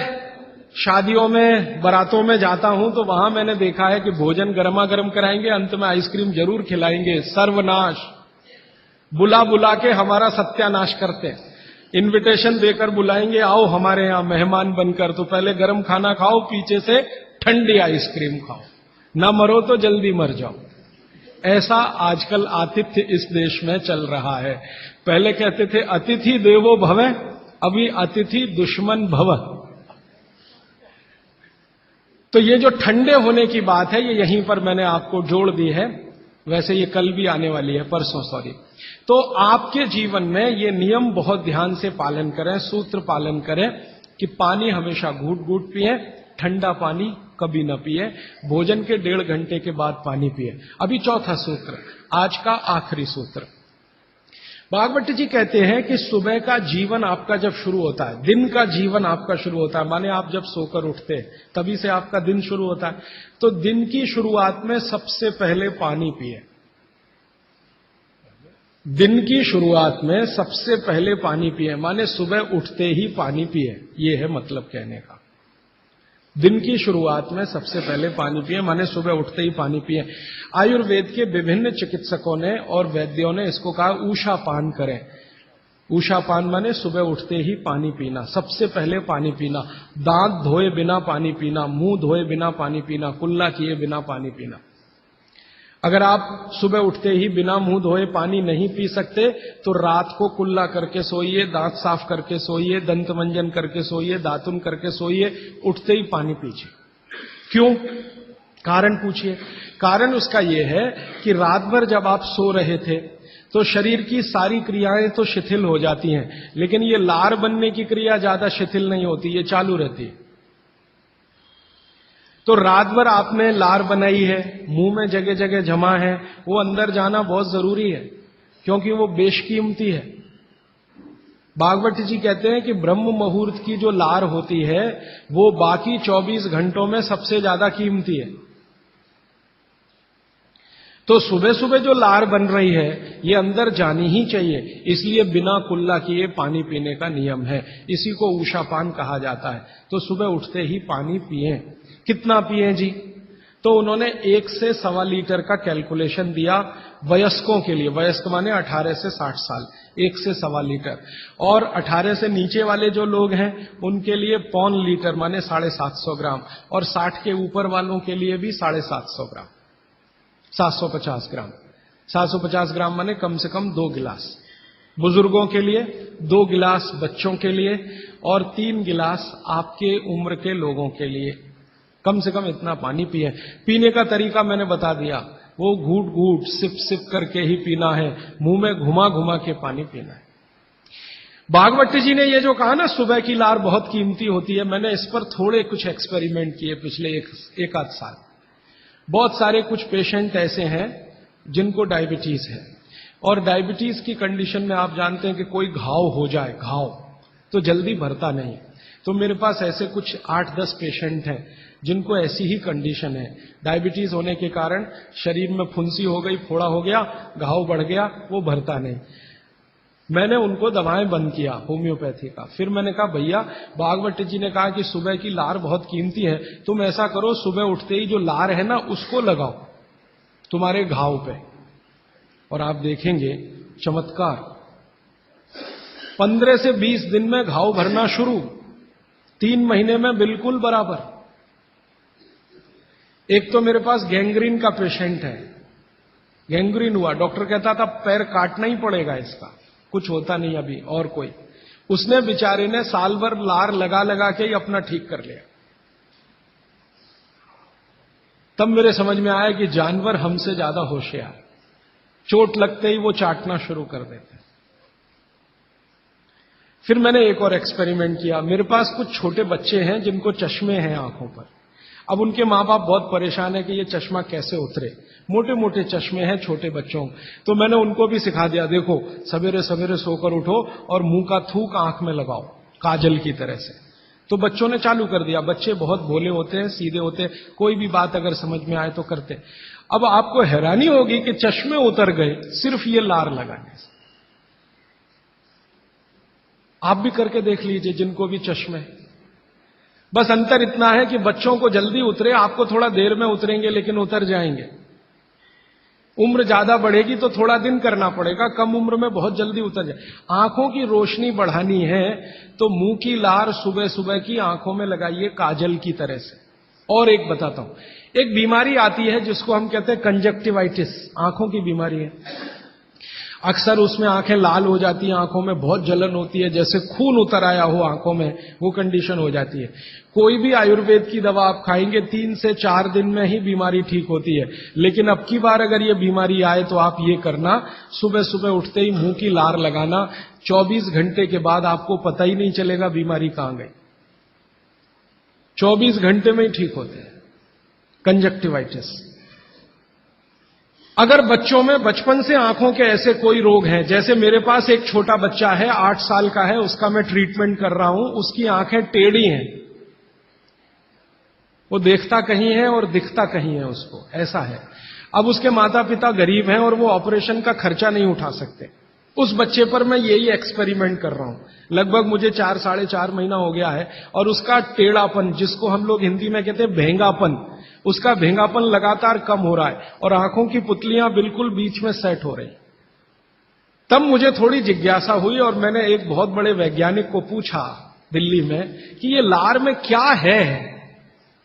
शादियों में, बारातों में जाता हूं तो वहां मैंने देखा है कि भोजन गर्मा गर्म कराएंगे, अंत में आइसक्रीम जरूर खिलाएंगे। सर्वनाश, बुला बुला के हमारा सत्यानाश करते हैं। इनविटेशन देकर बुलाएंगे, आओ हमारे यहां मेहमान बनकर, तो पहले गर्म खाना खाओ, पीछे से ठंडी आइसक्रीम खाओ, ना मरो तो जल्दी मर जाओ। ऐसा आजकल आतिथ्य इस देश में चल रहा है। पहले कहते थे अतिथि देवो भव, अभी अतिथि दुश्मन भव। तो ये जो ठंडे होने की बात है, ये यहीं पर मैंने आपको जोड़ दी है। वैसे ये कल भी आने वाली है, परसों सॉरी। तो आपके जीवन में ये नियम बहुत ध्यान से पालन करें, सूत्र पालन करें कि पानी हमेशा घूट घूट पिए, ठंडा पानी कभी न पिए, भोजन के 1.5 घंटे के बाद पानी पिए। अभी चौथा सूत्र, आज का आखिरी सूत्र। भागवत जी कहते हैं कि सुबह का जीवन आपका जब शुरू होता है, दिन का जीवन आपका शुरू होता है, माने आप जब सोकर उठते हैं तभी से आपका दिन शुरू होता है, तो दिन की शुरुआत में सबसे पहले पानी पिए। दिन की शुरुआत में सबसे पहले पानी पिए, माने सुबह उठते ही पानी पिए, ये है मतलब कहने का। दिन की शुरुआत में सबसे पहले पानी पिए, माने सुबह उठते ही पानी पिए। आयुर्वेद के विभिन्न चिकित्सकों ने और वैद्यों ने इसको कहा ऊषा पान करें। ऊषा पान माने सुबह उठते ही पानी पीना, सबसे पहले पानी पीना, दांत धोए बिना पानी पीना, मुंह धोए बिना पानी पीना, कुल्ला किए बिना पानी पीना। अगर आप सुबह उठते ही बिना मुंह धोए पानी नहीं पी सकते तो रात को कुल्ला करके सोइए, दांत साफ करके सोइए, दंत मंजन करके सोइए, दातुन करके सोइए, उठते ही पानी पीजिए। क्यों? कारण पूछिए। कारण उसका यह है कि रात भर जब आप सो रहे थे तो शरीर की सारी क्रियाएं तो शिथिल हो जाती हैं, लेकिन ये लार बनने की क्रिया ज्यादा शिथिल नहीं होती, ये चालू रहती है। तो रात भर आपने लार बनाई है, मुंह में जगह जगह जमा है, वो अंदर जाना बहुत जरूरी है, क्योंकि वो बेशकीमती है। भागवत जी कहते हैं कि ब्रह्म मुहूर्त की जो लार होती है वो बाकी 24 घंटों में सबसे ज्यादा कीमती है। तो सुबह सुबह जो लार बन रही है ये अंदर जानी ही चाहिए, इसलिए बिना कुल्ला किए पानी पीने का नियम है। इसी को उषापान कहा जाता है। तो सुबह उठते ही पानी पिए। कितना पिए जी? तो उन्होंने 1 से 1.25 लीटर का कैलकुलेशन दिया वयस्कों के लिए। वयस्क माने 18 से 60 साल, 1 से 1.25 लीटर। और 18 से नीचे वाले जो लोग हैं उनके लिए 1.25 लीटर माने 750 ग्राम, और 60 के ऊपर वालों के लिए भी 750 ग्राम, 750 ग्राम। 750 ग्राम माने कम से कम 2 गिलास बुजुर्गों के लिए, 2 गिलास बच्चों के लिए, और 3 गिलास आपके उम्र के लोगों के लिए। कम से कम इतना पानी पिए। पीने का तरीका मैंने बता दिया, वो घूट घूट सिप सिप करके ही पीना है, मुंह में घुमा घुमा के पानी पीना है। भागवत जी ने ये जो कहा ना सुबह की लार बहुत कीमती होती है, मैंने इस पर थोड़े कुछ एक्सपेरिमेंट किए पिछले एक आध साल। बहुत सारे कुछ पेशेंट ऐसे हैं जिनको डायबिटीज है, और डायबिटीज की कंडीशन में आप जानते हैं कि कोई घाव हो जाए, घाव तो जल्दी भरता नहीं। तो मेरे पास ऐसे कुछ 8-10 पेशेंट हैं जिनको ऐसी ही कंडीशन है। डायबिटीज होने के कारण शरीर में फुंसी हो गई, फोड़ा हो गया, घाव बढ़ गया, वो भरता नहीं। मैंने उनको दवाएं बंद किया होम्योपैथी का। फिर मैंने कहा भैया, भागवत जी ने कहा कि सुबह की लार बहुत कीमती है, तुम ऐसा करो सुबह उठते ही जो लार है ना उसको लगाओ तुम्हारे घाव पे, और आप देखेंगे चमत्कार। 15 से 20 दिन में घाव भरना शुरू, 3 महीने में बिल्कुल बराबर। एक तो मेरे पास गैंग्रीन का पेशेंट है, गैंग्रीन हुआ, डॉक्टर कहता था पैर काटना ही पड़ेगा इसका, कुछ होता नहीं अभी और कोई। उसने बेचारे ने साल भर लार लगा लगा के ही अपना ठीक कर लिया। तब मेरे समझ में आया कि जानवर हमसे ज्यादा होशियार, चोट लगते ही वो चाटना शुरू कर देते। फिर मैंने एक और एक्सपेरिमेंट किया। मेरे पास कुछ छोटे बच्चे हैं जिनको चश्मे हैं आंखों पर। अब उनके मां बाप बहुत परेशान है कि ये चश्मा कैसे उतरे, मोटे मोटे चश्मे हैं छोटे बच्चों। तो मैंने उनको भी सिखा दिया, देखो सवेरे सवेरे सोकर उठो और मुंह का थूक आंख में लगाओ काजल की तरह से। तो बच्चों ने चालू कर दिया। बच्चे बहुत भोले होते हैं, सीधे होते हैं, कोई भी बात अगर समझ में आए तो करते। अब आपको हैरानी होगी कि चश्मे उतर गए सिर्फ ये लार लगाने से। आप भी करके देख लीजिए जिनको भी चश्मे। बस अंतर इतना है कि बच्चों को जल्दी उतरे, आपको थोड़ा देर में उतरेंगे लेकिन उतर जाएंगे। उम्र ज्यादा बढ़ेगी तो थोड़ा दिन करना पड़ेगा, कम उम्र में बहुत जल्दी उतर जाए। आंखों की रोशनी बढ़ानी है तो मुंह की लार सुबह सुबह की आंखों में लगाइए काजल की तरह से। और एक बताता हूं, एक बीमारी आती है जिसको हम कहते हैं कंजक्टिवाइटिस, आंखों की बीमारी है। अक्सर उसमें आंखें लाल हो जाती हैं, आंखों में बहुत जलन होती है, जैसे खून उतर आया हो आंखों में, वो कंडीशन हो जाती है। कोई भी आयुर्वेद की दवा आप खाएंगे 3 से 4 दिन में ही बीमारी ठीक होती है। लेकिन अब की बार अगर ये बीमारी आए तो आप ये करना, सुबह सुबह उठते ही मुंह की लार लगाना, 24 घंटे के बाद आपको पता ही नहीं चलेगा बीमारी कहां गई। 24 घंटे में ही ठीक होते हैं कंजक्टिवाइटिस। अगर बच्चों में बचपन से आंखों के ऐसे कोई रोग हैं, जैसे मेरे पास एक छोटा बच्चा है 8 साल का है, उसका मैं ट्रीटमेंट कर रहा हूं, उसकी आंखें टेढ़ी हैं, वो देखता कहीं है और दिखता कहीं है, उसको ऐसा है। अब उसके माता पिता गरीब हैं और वो ऑपरेशन का खर्चा नहीं उठा सकते। उस बच्चे पर मैं यही एक्सपेरिमेंट कर रहा हूं। लगभग मुझे 4-4.5 महीना हो गया है, और उसका टेढ़ापन, जिसको हम लोग हिंदी में कहते हैं भेंगापन, उसका भेंगापन लगातार कम हो रहा है और आंखों की पुतलियां बिल्कुल बीच में सेट हो रही। तब मुझे थोड़ी जिज्ञासा हुई और मैंने एक बहुत बड़े वैज्ञानिक को पूछा दिल्ली में कि ये लार में क्या है,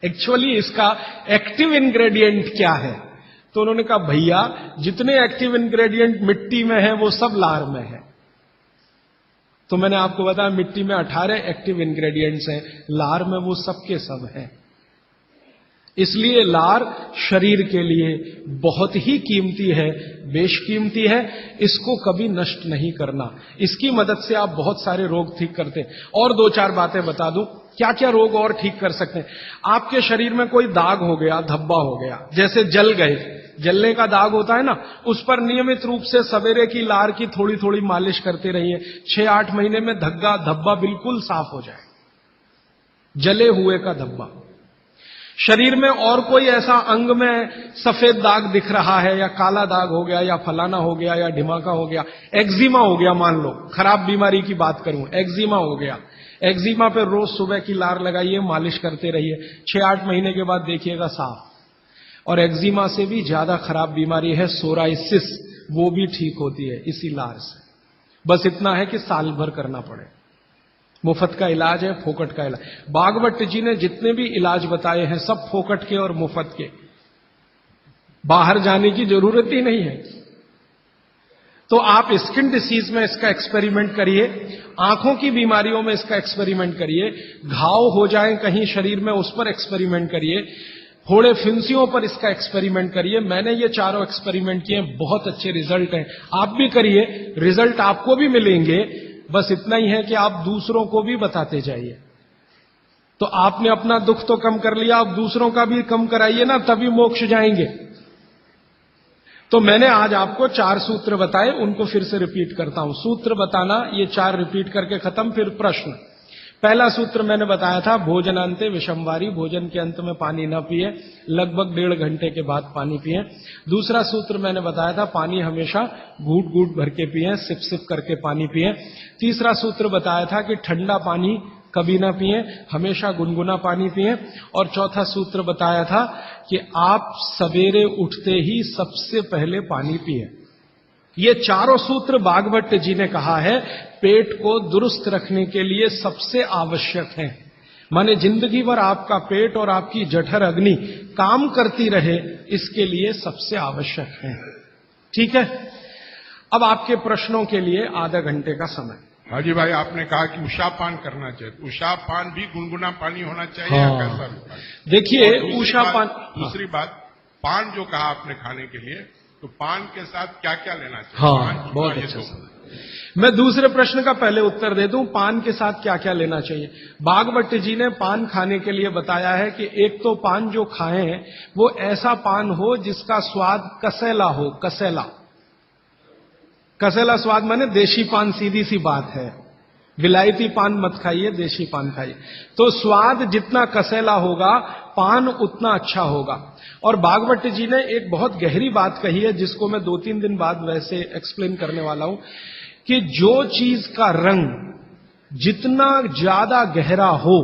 एक्चुअली इसका एक्टिव इंग्रेडिएंट क्या है। तो उन्होंने कहा भैया जितने एक्टिव इंग्रेडिएंट मिट्टी में है वो सब लार में है। तो मैंने आपको बताया मिट्टी में 18 एक्टिव इंग्रेडिएंट्स हैं, लार में वो सब के सब हैं। इसलिए लार शरीर के लिए बहुत ही कीमती है, बेशकीमती है। इसको कभी नष्ट नहीं करना। इसकी मदद से आप बहुत सारे रोग ठीक करते हैं। और दो चार बातें बता दूं, क्या क्या रोग और ठीक कर सकते हैं। आपके शरीर में कोई दाग हो गया, धब्बा हो गया, जैसे जल गए, जलने का दाग होता है ना, उस पर नियमित रूप से सवेरे की लार की थोड़ी थोड़ी मालिश करते रहिए। 6-8 महीने में धब्बा बिल्कुल साफ हो जाए, जले हुए का धब्बा। शरीर में और कोई ऐसा अंग में सफेद दाग दिख रहा है, या काला दाग हो गया, या फलाना हो गया, या ढिमाका हो गया, एक्जिमा हो गया, मान लो खराब बीमारी की बात करूं, एक्जिमा हो गया, एक्जिमा पे रोज सुबह की लार लगाइए, मालिश करते रहिए, 6-8 महीने के बाद देखिएगा साफ। और एक्जिमा से भी ज्यादा खराब बीमारी है सोराइसिस, वो भी ठीक होती है इसी लार से। बस इतना है कि साल भर करना पड़े। मुफ्त का इलाज है, फोकट का इलाज। भागवत जी ने जितने भी इलाज बताए हैं सब फोकट के और मुफ्त के, बाहर जाने की जरूरत ही नहीं है। तो आप स्किन डिसीज में इसका एक्सपेरिमेंट करिए, आंखों की बीमारियों में इसका एक्सपेरिमेंट करिए, घाव हो जाए कहीं शरीर में उस पर एक्सपेरिमेंट करिए, फोड़े फिंसियों पर इसका एक्सपेरिमेंट करिए। मैंने ये चारों एक्सपेरिमेंट किए, बहुत अच्छे रिजल्ट हैं। आप भी करिए, रिजल्ट आपको भी मिलेंगे। बस इतना ही है कि आप दूसरों को भी बताते जाइए। तो आपने अपना दुख तो कम कर लिया, अब दूसरों का भी कम कराइए ना, तभी मोक्ष जाएंगे। तो मैंने आज आपको 4 सूत्र बताए, उनको फिर से रिपीट करता हूं। सूत्र बताना, ये 4 रिपीट करके खत्म। फिर प्रश्न। पहला सूत्र मैंने बताया था, भोजनांते विषमवारी, भोजन के अंत में पानी न पिए, लगभग 1.5 घंटे के बाद पानी पिए। दूसरा सूत्र मैंने बताया था, पानी हमेशा घूट घूट भर के पिए, सिप सिप करके पानी पिए। तीसरा सूत्र बताया था कि ठंडा पानी कभी ना पिए, हमेशा गुनगुना पानी पिए। और चौथा सूत्र बताया था कि आप सवेरे उठते ही सबसे पहले पानी पिए। ये चारों सूत्र भागवत जी ने कहा है पेट को दुरुस्त रखने के लिए सबसे आवश्यक है। माने जिंदगी भर आपका पेट और आपकी जठर अग्नि काम करती रहे, इसके लिए सबसे आवश्यक है। ठीक है, अब आपके प्रश्नों के लिए आधा घंटे का समय। हाजी भाई, आपने कहा कि उषापान करना चाहिए, उषापान भी गुनगुना पानी होना चाहिए या कैसा? देखिए, उषापान। दूसरी बात, पान जो कहा आपने खाने के लिए, तो पान के साथ क्या क्या लेना चाहिए? हाँ, बहुत अच्छा सवाल। मैं दूसरे प्रश्न का पहले उत्तर दे दूं, पान के साथ क्या क्या लेना चाहिए। भागवत जी ने पान खाने के लिए बताया है कि एक तो पान जो खाएं वो ऐसा पान हो जिसका स्वाद कसैला हो। कसैला, कसैला स्वाद माने देशी पान, सीधी सी बात है। विलायती पान मत खाइए, देशी पान खाइए। तो स्वाद जितना कसैला होगा, पान उतना अच्छा होगा। और भागवत जी ने एक बहुत गहरी बात कही है, जिसको मैं 2-3 दिन बाद वैसे एक्सप्लेन करने वाला हूं, कि जो चीज का रंग जितना ज्यादा गहरा हो,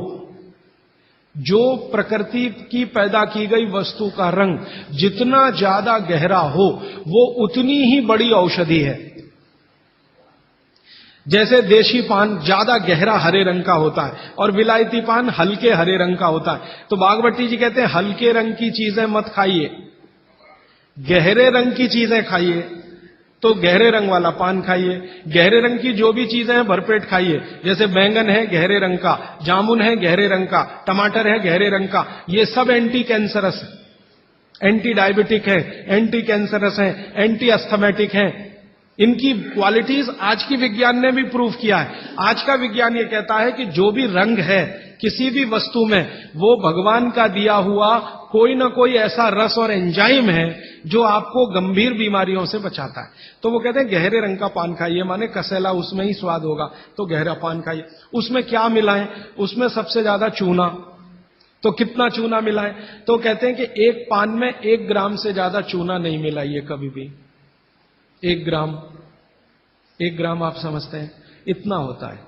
जो प्रकृति की पैदा की गई वस्तु का रंग जितना ज्यादा गहरा हो, वो उतनी ही बड़ी औषधि है। जैसे देशी पान ज्यादा गहरा हरे रंग का होता है और विलायती पान हल्के हरे रंग का होता है। तो भागवती जी कहते हैं हल्के रंग की चीजें मत खाइए, गहरे रंग की चीजें खाइए। तो गहरे रंग वाला पान खाइए, गहरे रंग की जो भी चीजें हैं भरपेट खाइए। जैसे बैंगन है गहरे रंग का, जामुन है गहरे रंग का, टमाटर है गहरे रंग का। ये सब एंटी कैंसरस है, एंटी डायबिटिक है, एंटी कैंसरस है, एंटी अस्थमेटिक है। इनकी क्वालिटीज आज की विज्ञान ने भी प्रूव किया है। आज का विज्ञान ये कहता है कि जो भी रंग है किसी भी वस्तु में, वो भगवान का दिया हुआ कोई ना कोई ऐसा रस और एंजाइम है जो आपको गंभीर बीमारियों से बचाता है। तो वो कहते हैं गहरे रंग का पान खाइए, माने कसैला, उसमें ही स्वाद होगा, तो गहरा पान खाइए। उसमें क्या मिलाएं? उसमें सबसे ज्यादा चूना। तो कितना चूना मिलाएं? तो कहते हैं कि एक पान में 1 ग्राम से ज्यादा चूना नहीं मिलाइए कभी भी। 1 ग्राम आप समझते हैं इतना होता है।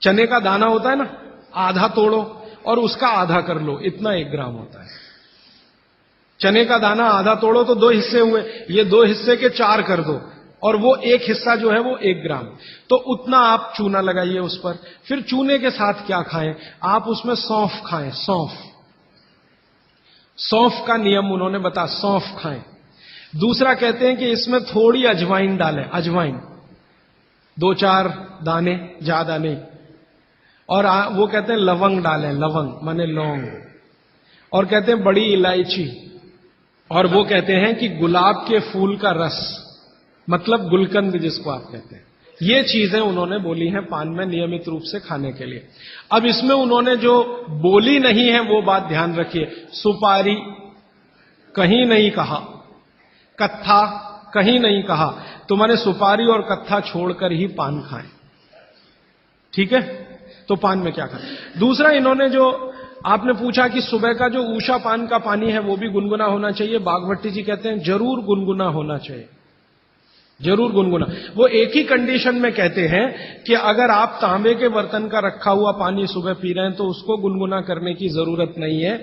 चने का दाना होता है ना, आधा तोड़ो और उसका आधा कर लो, इतना 1 ग्राम होता है। चने का दाना आधा तोड़ो तो 2 हिस्से हुए, ये 2 हिस्से के 4 कर दो, और वो 1 हिस्सा जो है वो 1 ग्राम। तो उतना आप चूना लगाइए उस पर। फिर चूने के साथ क्या खाएं? आप उसमें सौंफ खाएं। सौंफ का नियम उन्होंने बता, सौंफ खाएं। दूसरा कहते हैं कि इसमें थोड़ी अजवाइन डालें, अजवाइन 2-4 दाने, ज्यादा नहीं। और वो कहते हैं लवंग डालें, लवंग माने लौंग। और कहते हैं बड़ी इलायची, और वो कहते हैं कि गुलाब के फूल का रस, मतलब गुलकंद जिसको आप कहते हैं। ये चीजें उन्होंने बोली हैं पान में नियमित रूप से खाने के लिए। अब इसमें उन्होंने जो बोली नहीं है वो बात ध्यान रखिए। सुपारी कहीं नहीं कहा, कत्था कहीं नहीं कहा, तो मैंने सुपारी और कत्था छोड़कर ही पान खाएं। ठीक है, तो पान में क्या खाएं। दूसरा, इन्होंने जो आपने पूछा कि सुबह का जो ऊषा पान का पानी है वो भी गुनगुना होना चाहिए। बागभट्टी जी कहते हैं जरूर गुनगुना होना चाहिए, जरूर गुनगुना। वो एक ही कंडीशन में कहते हैं कि अगर आप तांबे के बर्तन का रखा हुआ पानी सुबह पी रहे हैं तो उसको गुनगुना करने की जरूरत नहीं है,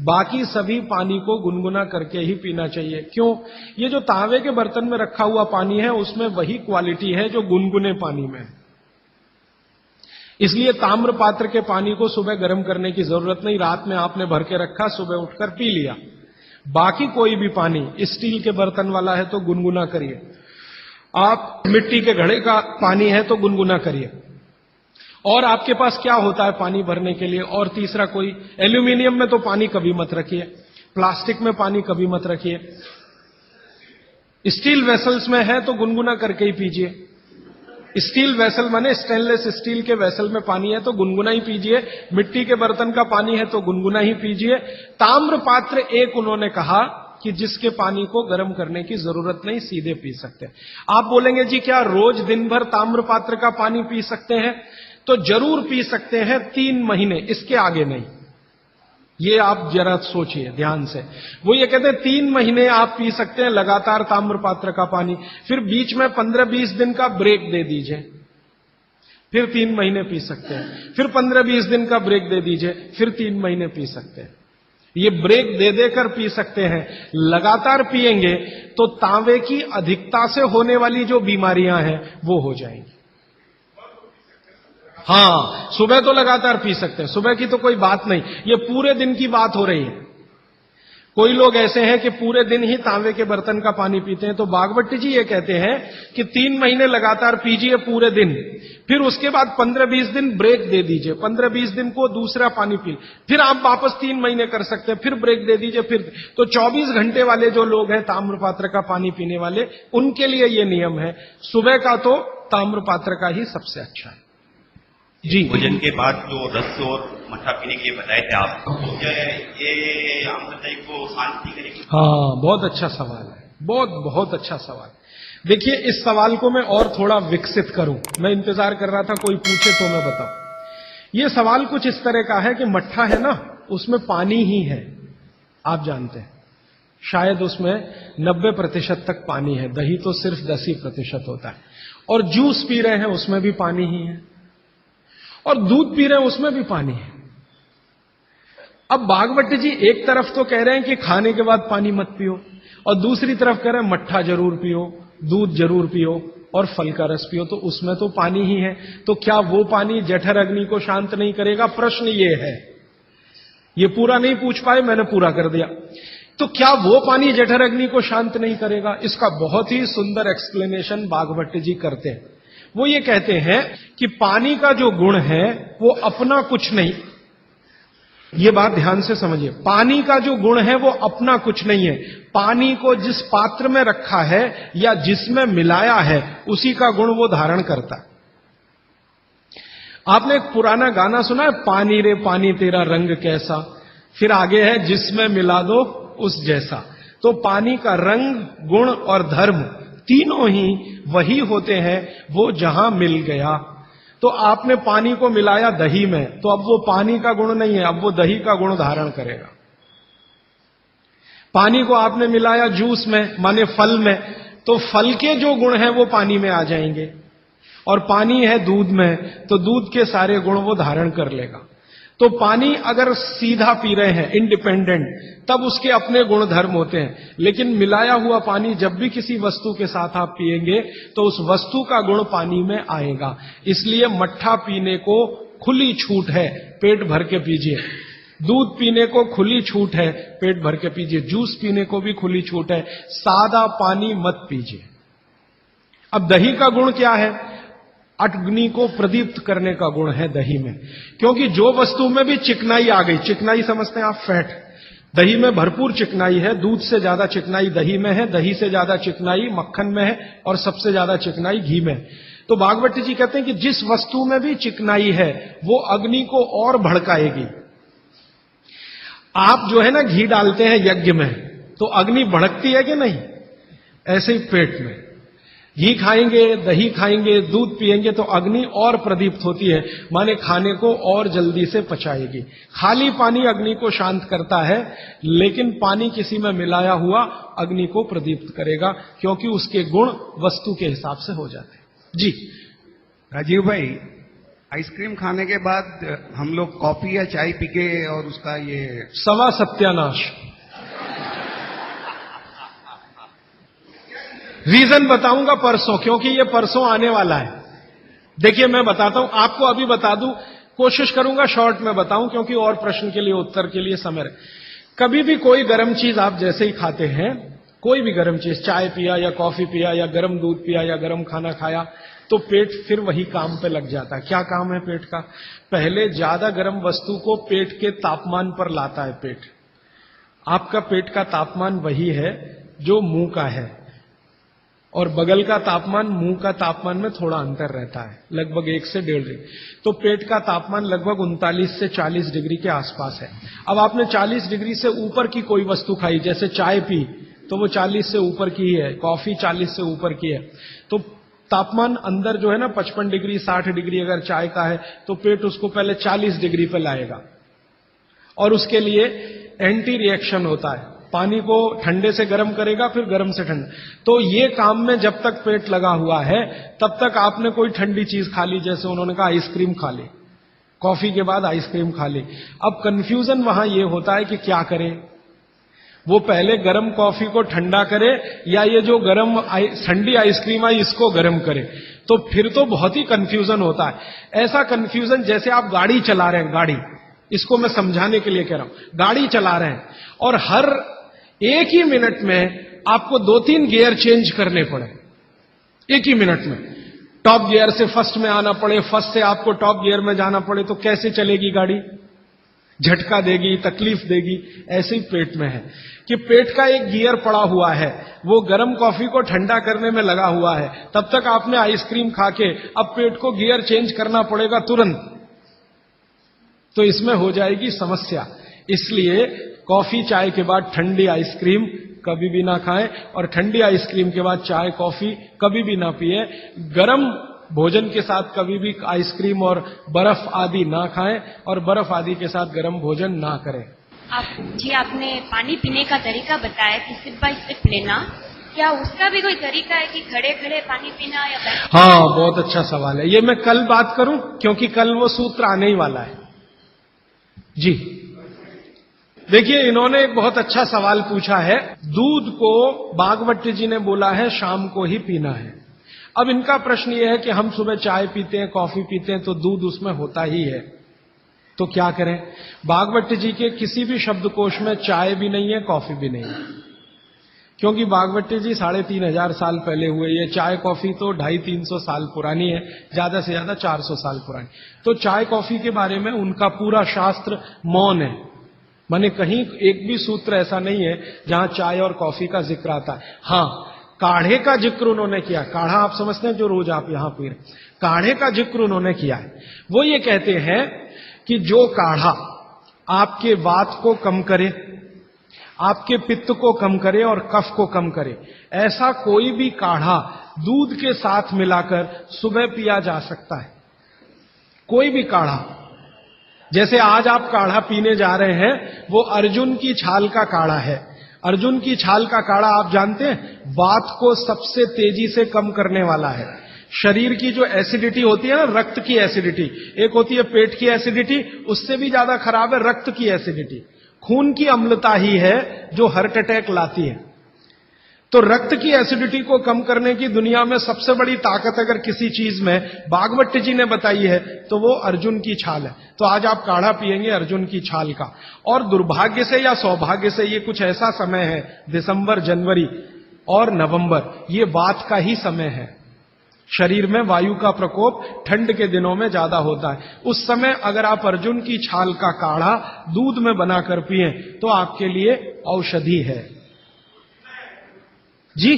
बाकी सभी पानी को गुनगुना करके ही पीना चाहिए। क्यों? ये जो तांबे के बर्तन में रखा हुआ पानी है उसमें वही क्वालिटी है जो गुनगुने पानी में है, इसलिए ताम्र पात्र के पानी को सुबह गर्म करने की जरूरत नहीं। रात में आपने भर के रखा, सुबह उठकर पी लिया। बाकी कोई भी पानी स्टील के बर्तन वाला है तो गुनगुना करिए, आप मिट्टी के घड़े का पानी है तो गुनगुना करिए। और आपके पास क्या होता है पानी भरने के लिए? और तीसरा, कोई एल्यूमिनियम में तो पानी कभी मत रखिए, प्लास्टिक में पानी कभी मत रखिए। स्टील वेसल्स में है तो गुनगुना करके ही पीजिए। स्टील वेसल माने स्टेनलेस स्टील के वेसल में पानी है तो गुनगुना ही पीजिए, मिट्टी के बर्तन का पानी है तो गुनगुना ही पीजिए। ताम्र पात्र एक उन्होंने कहा कि जिसके पानी को गर्म करने की जरूरत नहीं, सीधे पी सकते हैं। आप बोलेंगे जी क्या रोज दिन भर ताम्र पात्र का पानी पी सकते हैं? तो जरूर पी सकते हैं, 3 महीने, इसके आगे नहीं। ये आप जरा सोचिए ध्यान से। वो ये कहते हैं 3 महीने आप पी सकते हैं लगातार ताम्र पात्र का पानी, फिर बीच में 15-20 दिन का ब्रेक दे दीजिए, फिर 3 महीने पी सकते हैं, फिर 15-20 दिन का ब्रेक दे दीजिए, फिर 3 महीने पी सकते हैं। ये ब्रेक दे देकर पी सकते हैं। लगातार पिएंगे तो तांबे की अधिकता से होने वाली जो बीमारियां हैं वो हो जाएंगी। हां, सुबह तो लगातार पी सकते हैं, सुबह की तो कोई बात नहीं, ये पूरे दिन की बात हो रही है। कोई लोग ऐसे हैं कि पूरे दिन ही तांबे के बर्तन का पानी पीते हैं, तो बागभट्टी जी ये कहते हैं कि 3 महीने लगातार पीजिए पूरे दिन, फिर उसके बाद 15-20 दिन ब्रेक दे दीजिए, 15-20 दिन को दूसरा पानी पी, फिर आप वापस 3 महीने कर सकते हैं, फिर ब्रेक दे दीजिए, फिर तो 24 घंटे वाले जो लोग हैं ताम्र पात्र का पानी पीने वाले, उनके लिए ये नियम है। सुबह का तो ताम्र पात्र का ही सबसे अच्छा है जी। भोजन के बाद जो रस और मट्ठा पीने के लिए बताए थे आप, तो क्या ये आमदनी को शांति करेगी? हाँ, बहुत अच्छा सवाल है, बहुत अच्छा सवाल। देखिए, इस सवाल को मैं और थोड़ा विकसित करूं, मैं इंतजार कर रहा था कोई पूछे तो मैं बताऊं। ये सवाल कुछ इस तरह का है कि मट्ठा है ना, उसमें पानी ही है, आप जानते हैं, शायद उसमें 90% तक पानी है, दही तो सिर्फ 10% होता है, और जूस पी रहे हैं उसमें भी पानी ही है, और दूध पी रहे हैं उसमें भी पानी है। अब बागवती जी एक तरफ तो कह रहे हैं कि खाने के बाद पानी मत पियो, और दूसरी तरफ कह रहे हैं मट्ठा जरूर पियो, दूध जरूर पियो और फल का रस पियो, तो उसमें तो पानी ही है। तो क्या वो पानी जठर अग्नि को शांत नहीं करेगा? प्रश्न ये है। ये पूरा नहीं पूछ पाए, मैंने पूरा कर दिया। तो क्या वो पानी जठर अग्नि को शांत नहीं करेगा? इसका बहुत ही सुंदर एक्सप्लेनेशन बागभट्ट जी करते हैं। वो ये कहते हैं कि पानी का जो गुण है वो अपना कुछ नहीं, ये बात ध्यान से समझिए, पानी का जो गुण है वो अपना कुछ नहीं है। पानी को जिस पात्र में रखा है या जिसमें मिलाया है उसी का गुण वो धारण करता है। आपने एक पुराना गाना सुना है, पानी रे पानी तेरा रंग कैसा, फिर आगे है जिसमें मिला दो उस जैसा। तो पानी का रंग, गुण और धर्म तीनों ही वही होते हैं वो जहां मिल गया। तो आपने पानी को मिलाया दही में, तो अब वो पानी का गुण नहीं है, अब वो दही का गुण धारण करेगा। पानी को आपने मिलाया जूस में, माने फल में, तो फल के जो गुण हैं वो पानी में आ जाएंगे। और पानी है दूध में, तो दूध के सारे गुण वो धारण कर लेगा। तो पानी अगर सीधा पी रहे हैं इंडिपेंडेंट, तब उसके अपने गुण धर्म होते हैं, लेकिन मिलाया हुआ पानी जब भी किसी वस्तु के साथ आप पिएंगे तो उस वस्तु का गुण पानी में आएगा। इसलिए मट्ठा पीने को खुली छूट है, पेट भर के पीजिए। दूध पीने को खुली छूट है, पेट भर के पीजिए। जूस पीने को भी खुली छूट है, सादा पानी मत पीजिए। अब दही का गुण क्या है? अग्नि को प्रदीप्त करने का गुण है दही में, क्योंकि जो वस्तु में भी चिकनाई आ गई, चिकनाई समझते हैं आप, फैट, दही में भरपूर चिकनाई है, दूध से ज्यादा चिकनाई दही में है, दही से ज्यादा चिकनाई मक्खन में है और सबसे ज्यादा चिकनाई घी में है। तो भागवत जी कहते हैं कि जिस वस्तु में भी चिकनाई है वो अग्नि को और भड़काएगी। आप जो है ना घी डालते हैं यज्ञ में तो अग्नि भड़कती है कि नहीं? ऐसे ही पेट में घी खाएंगे, दही खाएंगे, दूध पिएंगे तो अग्नि और प्रदीप्त होती है, माने खाने को और जल्दी से पचाएगी। खाली पानी अग्नि को शांत करता है, लेकिन पानी किसी में मिलाया हुआ अग्नि को प्रदीप्त करेगा, क्योंकि उसके गुण वस्तु के हिसाब से हो जाते हैं। जी राजीव भाई, आइसक्रीम खाने के बाद हम लोग कॉफी या चाय पी के और उसका ये सवा सत्यानाश। रीजन बताऊंगा परसों, क्योंकि ये परसों आने वाला है। देखिए मैं बताता हूं आपको, अभी बता दूं, कोशिश करूंगा शॉर्ट में बताऊं, क्योंकि और प्रश्न के लिए उत्तर के लिए समय है। कभी भी कोई गर्म चीज आप जैसे ही खाते हैं, कोई भी गर्म चीज, चाय पिया या कॉफी पिया या गर्म दूध पिया या गर्म खाना खाया, तो पेट फिर वही काम पे लग जाता है। क्या काम है पेट का? पहले ज्यादा गर्म वस्तु को पेट के तापमान पर लाता है पेट। आपका पेट का तापमान वही है जो मुंह का है, और बगल का तापमान मुंह का तापमान में थोड़ा अंतर रहता है, लगभग 1 से 1.5 डिग्री। तो पेट का तापमान लगभग 39 से 40 डिग्री के आसपास है। अब आपने 40 डिग्री से ऊपर की कोई वस्तु खाई, जैसे चाय पी, तो वो 40 से ऊपर की है, कॉफी 40 से ऊपर की है, तो तापमान अंदर जो है ना 55 डिग्री 60 डिग्री अगर चाय का है, तो पेट उसको पहले 40 डिग्री पे लाएगा, और उसके लिए एंटी रिएक्शन होता है, पानी को ठंडे से गर्म करेगा, फिर गर्म से ठंडा। तो ये काम में जब तक पेट लगा हुआ है, तब तक आपने कोई ठंडी चीज खा ली, जैसे उन्होंने कहा आइसक्रीम खा ली, कॉफी के बाद आइसक्रीम खा ली। अब कंफ्यूजन वहां ये होता है कि क्या करें, वो पहले गर्म कॉफी को ठंडा करे या ये जो गर्म ठंडी आइसक्रीम आई इसको गर्म करे। तो फिर तो बहुत ही कंफ्यूजन होता है। ऐसा कंफ्यूजन जैसे आप गाड़ी चला रहे हैं, गाड़ी, इसको मैं समझाने के लिए कह रहा हूं, गाड़ी चला रहे हैं और हर एक ही मिनट में आपको 2-3 गियर चेंज करने पड़े, एक ही मिनट में। टॉप गियर से फर्स्ट में आना पड़े, फर्स्ट से आपको टॉप गियर में जाना पड़े, तो कैसे चलेगी गाड़ी? झटका देगी, तकलीफ देगी। ऐसे ही पेट में है कि पेट का एक गियर पड़ा हुआ है, वो गर्म कॉफी को ठंडा करने में लगा हुआ है, तब तक आपने आइसक्रीम खा के अब पेट को गियर चेंज करना पड़ेगा तुरंत, तो इसमें हो जाएगी समस्या। इसलिए कॉफी चाय के बाद ठंडी आइसक्रीम कभी भी ना खाएं, और ठंडी आइसक्रीम के बाद चाय कॉफी कभी भी ना पिए। गरम भोजन के साथ कभी भी आइसक्रीम और बर्फ आदि ना खाएं, और बर्फ आदि के साथ गरम भोजन ना करें। आपने पानी पीने का तरीका बताया कि सिप बाय सिप लेना, क्या उसका भी कोई तरीका है कि खड़े खड़े पानी पीना या बैठ? हाँ, बहुत अच्छा सवाल है। ये मैं कल बात करूं, क्योंकि कल वो सूत्र आने ही वाला है। जी देखिए, इन्होंने एक बहुत अच्छा सवाल पूछा है। दूध को भागवत जी ने बोला है शाम को ही पीना है। अब इनका प्रश्न यह है कि हम सुबह चाय पीते हैं, कॉफी पीते हैं, तो दूध उसमें होता ही है, तो क्या करें? भागवत जी के किसी भी शब्दकोश में चाय भी नहीं है, कॉफी भी नहीं है, क्योंकि भागवत जी 3500 साल पहले हुए। ये चाय कॉफी तो 250-300 साल पुरानी है, ज्यादा से ज्यादा 400 साल पुरानी। तो चाय कॉफी के बारे में उनका पूरा शास्त्र मौन है, माने कहीं एक भी सूत्र ऐसा नहीं है जहां चाय और कॉफी का जिक्र आता है। हां, काढ़े का जिक्र उन्होंने किया। काढ़ा आप समझते हैं जो रोज आप यहां पी रहे, काढ़े का जिक्र उन्होंने किया है। वो ये कहते हैं कि जो काढ़ा आपके वात को कम करे, आपके पित्त को कम करे और कफ को कम करे, ऐसा कोई भी काढ़ा दूध के साथ मिलाकर सुबह पिया जा सकता है। कोई भी काढ़ा, जैसे आज आप काढ़ा पीने जा रहे हैं, वो अर्जुन की छाल का काढ़ा है। अर्जुन की छाल का काढ़ा आप जानते हैं, वात को सबसे तेजी से कम करने वाला है। शरीर की जो एसिडिटी होती है ना, रक्त की एसिडिटी, एक होती है पेट की एसिडिटी, उससे भी ज्यादा खराब है रक्त की एसिडिटी। खून की अम्लता ही है जो हार्ट अटैक लाती है। तो रक्त की एसिडिटी को कम करने की दुनिया में सबसे बड़ी ताकत अगर किसी चीज में भागवत जी ने बताई है, तो वो अर्जुन की छाल है। तो आज आप काढ़ा पिएंगे अर्जुन की छाल का। और दुर्भाग्य से या सौभाग्य से ये कुछ ऐसा समय है, दिसंबर, जनवरी और नवंबर, ये वात का ही समय है। शरीर में वायु का प्रकोप ठंड के दिनों में ज्यादा होता है। उस समय अगर आप अर्जुन की छाल का काढ़ा दूध में बनाकर पिए तो आपके लिए औषधि है। जी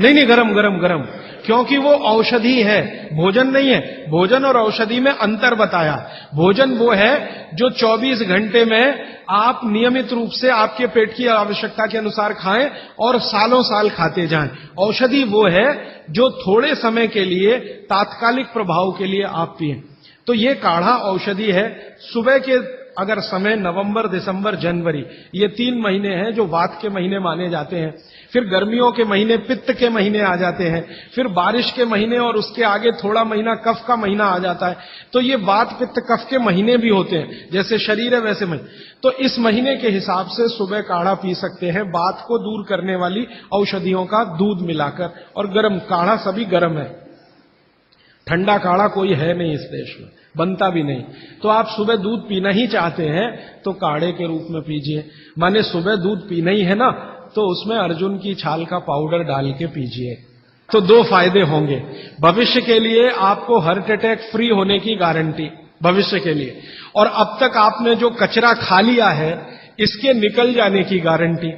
नहीं, गरम गरम गरम, क्योंकि वो औषधि है, भोजन नहीं है। भोजन और औषधि में अंतर बताया। भोजन वो है जो 24 घंटे में आप नियमित रूप से आपके पेट की आवश्यकता के अनुसार खाएं और सालों साल खाते जाएं। औषधि वो है जो थोड़े समय के लिए तात्कालिक प्रभाव के लिए आप पिएं। तो ये काढ़ा औषधि है। सुबह के अगर समय नवंबर, दिसंबर, जनवरी, ये 3 महीने हैं जो वात के महीने माने जाते हैं। फिर गर्मियों के महीने पित्त के महीने आ जाते हैं। फिर बारिश के महीने और उसके आगे थोड़ा महीना कफ का महीना आ जाता है। तो ये वात पित्त कफ के महीने भी होते हैं, जैसे शरीर है वैसे महीने। तो इस महीने के हिसाब से सुबह काढ़ा पी सकते हैं, वात को दूर करने वाली औषधियों का दूध मिलाकर। और गर्म काढ़ा सभी गर्म है, ठंडा काढ़ा कोई है नहीं इस देश में, बनता भी नहीं। तो आप सुबह दूध पीना ही चाहते हैं तो काढ़े के रूप में पीजिए। माने सुबह दूध पीना ही है ना, तो उसमें अर्जुन की छाल का पाउडर डाल के पीजिए। तो 2 फायदे होंगे। भविष्य के लिए आपको हार्ट अटैक फ्री होने की गारंटी, भविष्य के लिए। और अब तक आपने जो कचरा खा लिया है इसके निकल जाने की गारंटी,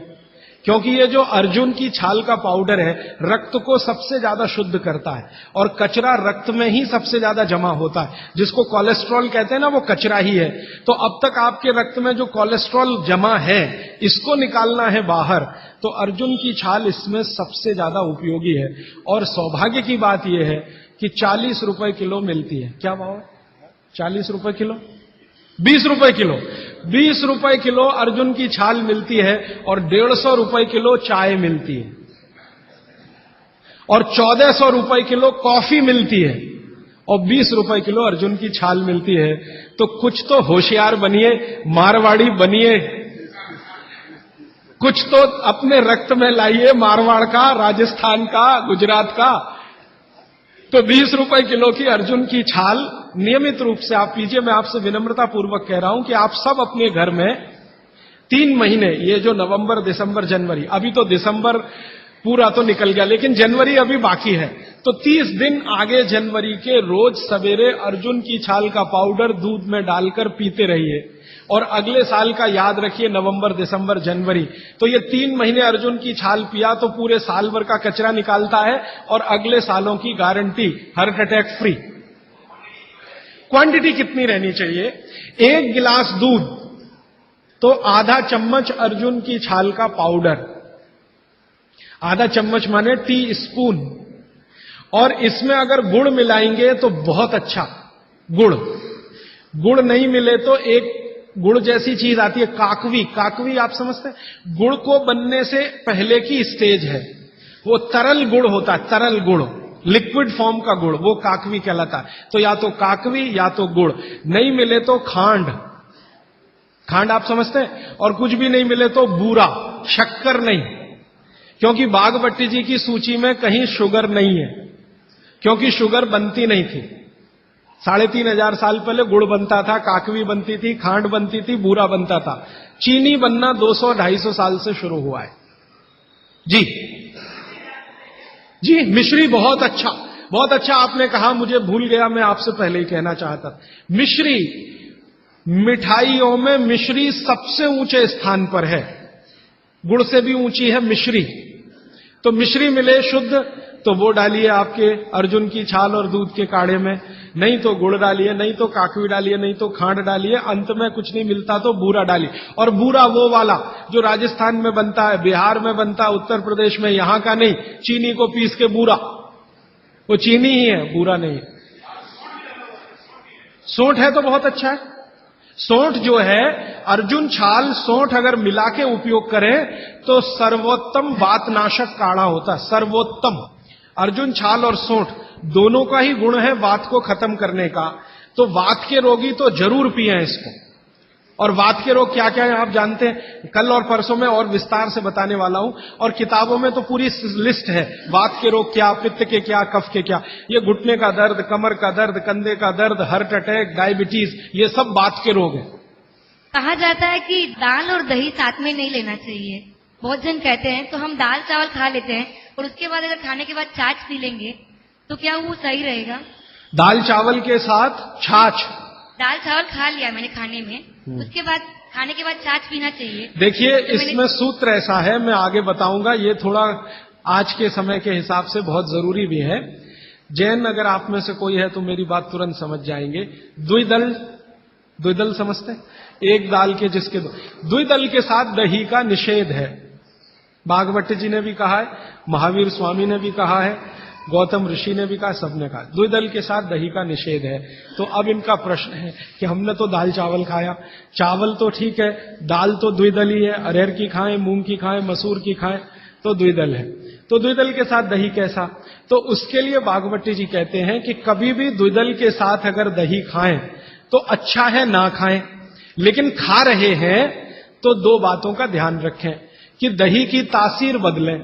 क्योंकि ये जो अर्जुन की छाल का पाउडर है रक्त को सबसे ज्यादा शुद्ध करता है और कचरा रक्त में ही सबसे ज्यादा जमा होता है। जिसको कोलेस्ट्रॉल कहते हैं ना, वो कचरा ही है। तो अब तक आपके रक्त में जो कोलेस्ट्रॉल जमा है इसको निकालना है बाहर, तो अर्जुन की छाल इसमें सबसे ज्यादा उपयोगी है। और सौभाग्य की बात यह है कि 40 रुपए किलो मिलती है। क्या भाव है? 40 रुपए किलो, 20 रुपए किलो, 20 रुपए किलो अर्जुन की छाल मिलती है और 150 रुपए किलो चाय मिलती है और 1400 रुपए किलो कॉफी मिलती है और 20 रुपए किलो अर्जुन की छाल मिलती है। तो कुछ तो होशियार बनिए, मारवाड़ी बनिए, कुछ तो अपने रक्त में लाइए, मारवाड़ का, राजस्थान का, गुजरात का। तो 20 रुपए किलो की अर्जुन की छाल नियमित रूप से आप पीजिए। मैं आपसे विनम्रता पूर्वक कह रहा हूं कि आप सब अपने घर में 3 महीने, ये जो नवंबर, दिसंबर, जनवरी, अभी तो दिसंबर पूरा तो निकल गया लेकिन जनवरी अभी बाकी है, तो 30 दिन आगे जनवरी के रोज सवेरे अर्जुन की छाल का पाउडर दूध में डालकर पीते रहिए। और अगले साल का याद रखिए, नवंबर, दिसंबर, जनवरी, तो ये 3 महीने अर्जुन की छाल पिया तो पूरे साल भर का कचरा निकालता है और अगले सालों की guarantee, heart attack free. Quantity कितनी रहनी चाहिए? 1 गिलास दूध तो आधा चम्मच अर्जुन की छाल का पाउडर, आधा चम्मच माने टी स्पून। और इसमें अगर गुड़ मिलाएंगे तो बहुत अच्छा। गुड़ नहीं मिले तो एक गुड़ जैसी चीज आती है, काकवी। काकवी आप समझते हैं? गुड़ को बनने से पहले की स्टेज है, वो तरल गुड़ होता है, तरल गुड़, लिक्विड फॉर्म का गुड़, वो काकवी कहलाता है। तो या तो काकवी या तो गुड़, नहीं मिले तो खांड, खांड आप समझते हैं? और कुछ भी नहीं मिले तो बूरा, शक्कर नहीं, क्योंकि बागभट्टी जी की सूची में कहीं शुगर नहीं है, क्योंकि शुगर बनती नहीं थी। 3500 साल पहले गुड़ बनता था, काकवी बनती थी, खांड बनती थी, बूरा बनता था। चीनी बनना 200-250 साल से शुरू हुआ है। जी, मिश्री बहुत अच्छा, बहुत अच्छा आपने कहा, मुझे भूल गया, मैं आपसे पहले ही कहना चाहता था। मिश्री, मिठाइयों में मिश्री सबसे ऊंचे स्थान पर है, गुड़ से भी ऊंची है मिश्री। तो मिश्री मिले शुद्ध तो वो डालिए आपके अर्जुन की छाल और दूध के काढ़े में, नहीं तो गुड़ डालिए, नहीं तो काकवी डालिए, नहीं तो खांड डालिए, अंत में कुछ नहीं मिलता तो बूरा डालिए। और बूरा वो वाला जो राजस्थान में बनता है, बिहार में बनता है, उत्तर प्रदेश में, यहां का नहीं, चीनी को पीस के बूरा, वो चीनी ही है, बूरा नहीं। सोंठ है तो बहुत अच्छा है। सोंठ जो है, अर्जुन छाल सोंठ अगर मिला के उपयोग करें तो सर्वोत्तम वातनाशक काढ़ा होता है, सर्वोत्तम। अर्जुन छाल और सोंठ दोनों का ही गुण है वात को खत्म करने का। तो वात के रोगी तो जरूर पिए इसको। और वात के रोग क्या क्या है आप जानते हैं, कल और परसों में और विस्तार से बताने वाला हूं। और किताबों में तो पूरी लिस्ट है, वात के रोग क्या, पित्त के क्या, कफ के क्या। ये घुटने का दर्द, कमर का दर्द, कंधे का दर्द, हार्ट अटैक, डायबिटीज, ये सब वात के रोग हैं। कहा जाता है कि दाल और दही साथ में नहीं लेना चाहिए। बहुत जन कहते हैं तो हम दाल चावल खा लेते हैं और उसके बाद अगर खाने के बाद छाछ पी लेंगे तो क्या वो सही रहेगा? दाल चावल के साथ छाछ। दाल चावल खा लिया मैंने खाने में, उसके बाद खाने के बाद छाछ पीना चाहिए। देखिए इसमें सूत्र ऐसा है, मैं आगे बताऊंगा, ये थोड़ा आज के समय के हिसाब से बहुत जरूरी भी है। जैन अगर आप में से कोई है तो मेरी बात तुरंत समझ जाएंगे। द्विदल समझते हैं? एक दाल के जिसके द्विदल के साथ दही का निषेध है। भागवत जी ने भी कहा है, महावीर स्वामी ने भी कहा है, गौतम ऋषि ने भी कहा, सबने कहा द्विदल के साथ दही का निषेध है। तो अब इनका प्रश्न है कि हमने तो दाल चावल खाया, चावल तो ठीक है, दाल तो द्विदल ही है, अरहर की खाएं, मूंग की खाएं, मसूर की खाएं तो द्विदल है। तो द्विदल के साथ दही कैसा? तो उसके लिए भागवत जी कहते हैं कि कभी भी द्विदल के साथ अगर दही खाएं तो अच्छा है ना खाएं, लेकिन खा रहे हैं तो दो बातों का ध्यान रखें कि दही की तासीर बदलें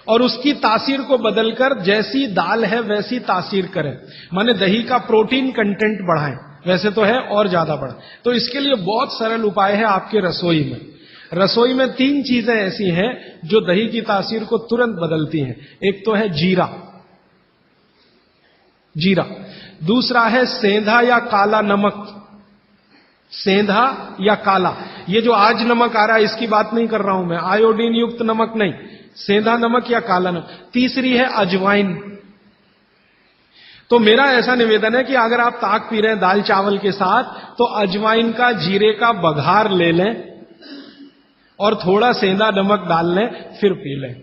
और उसकी तासीर को बदलकर जैसी दाल है वैसी तासीर करें, माने दही का प्रोटीन कंटेंट बढ़ाएं, वैसे तो है और ज्यादा बढ़ाएं। तो इसके लिए बहुत सरल उपाय है आपके रसोई में। रसोई में 3 चीजें ऐसी हैं जो दही की तासीर को तुरंत बदलती हैं। एक तो है जीरा, दूसरा है सेंधा या काला नमक, सेंधा या काला, ये जो आज नमक आ रहा है इसकी बात नहीं कर रहा हूं मैं, आयोडीन युक्त नमक नहीं, सेंधा नमक या काला नमक। तीसरी है अजवाइन। तो मेरा ऐसा निवेदन है कि अगर आप ताक पी रहे हैं दाल चावल के साथ तो अजवाइन का, जीरे का बघार ले लें और थोड़ा सेंधा नमक डाल लें, फिर पी लें।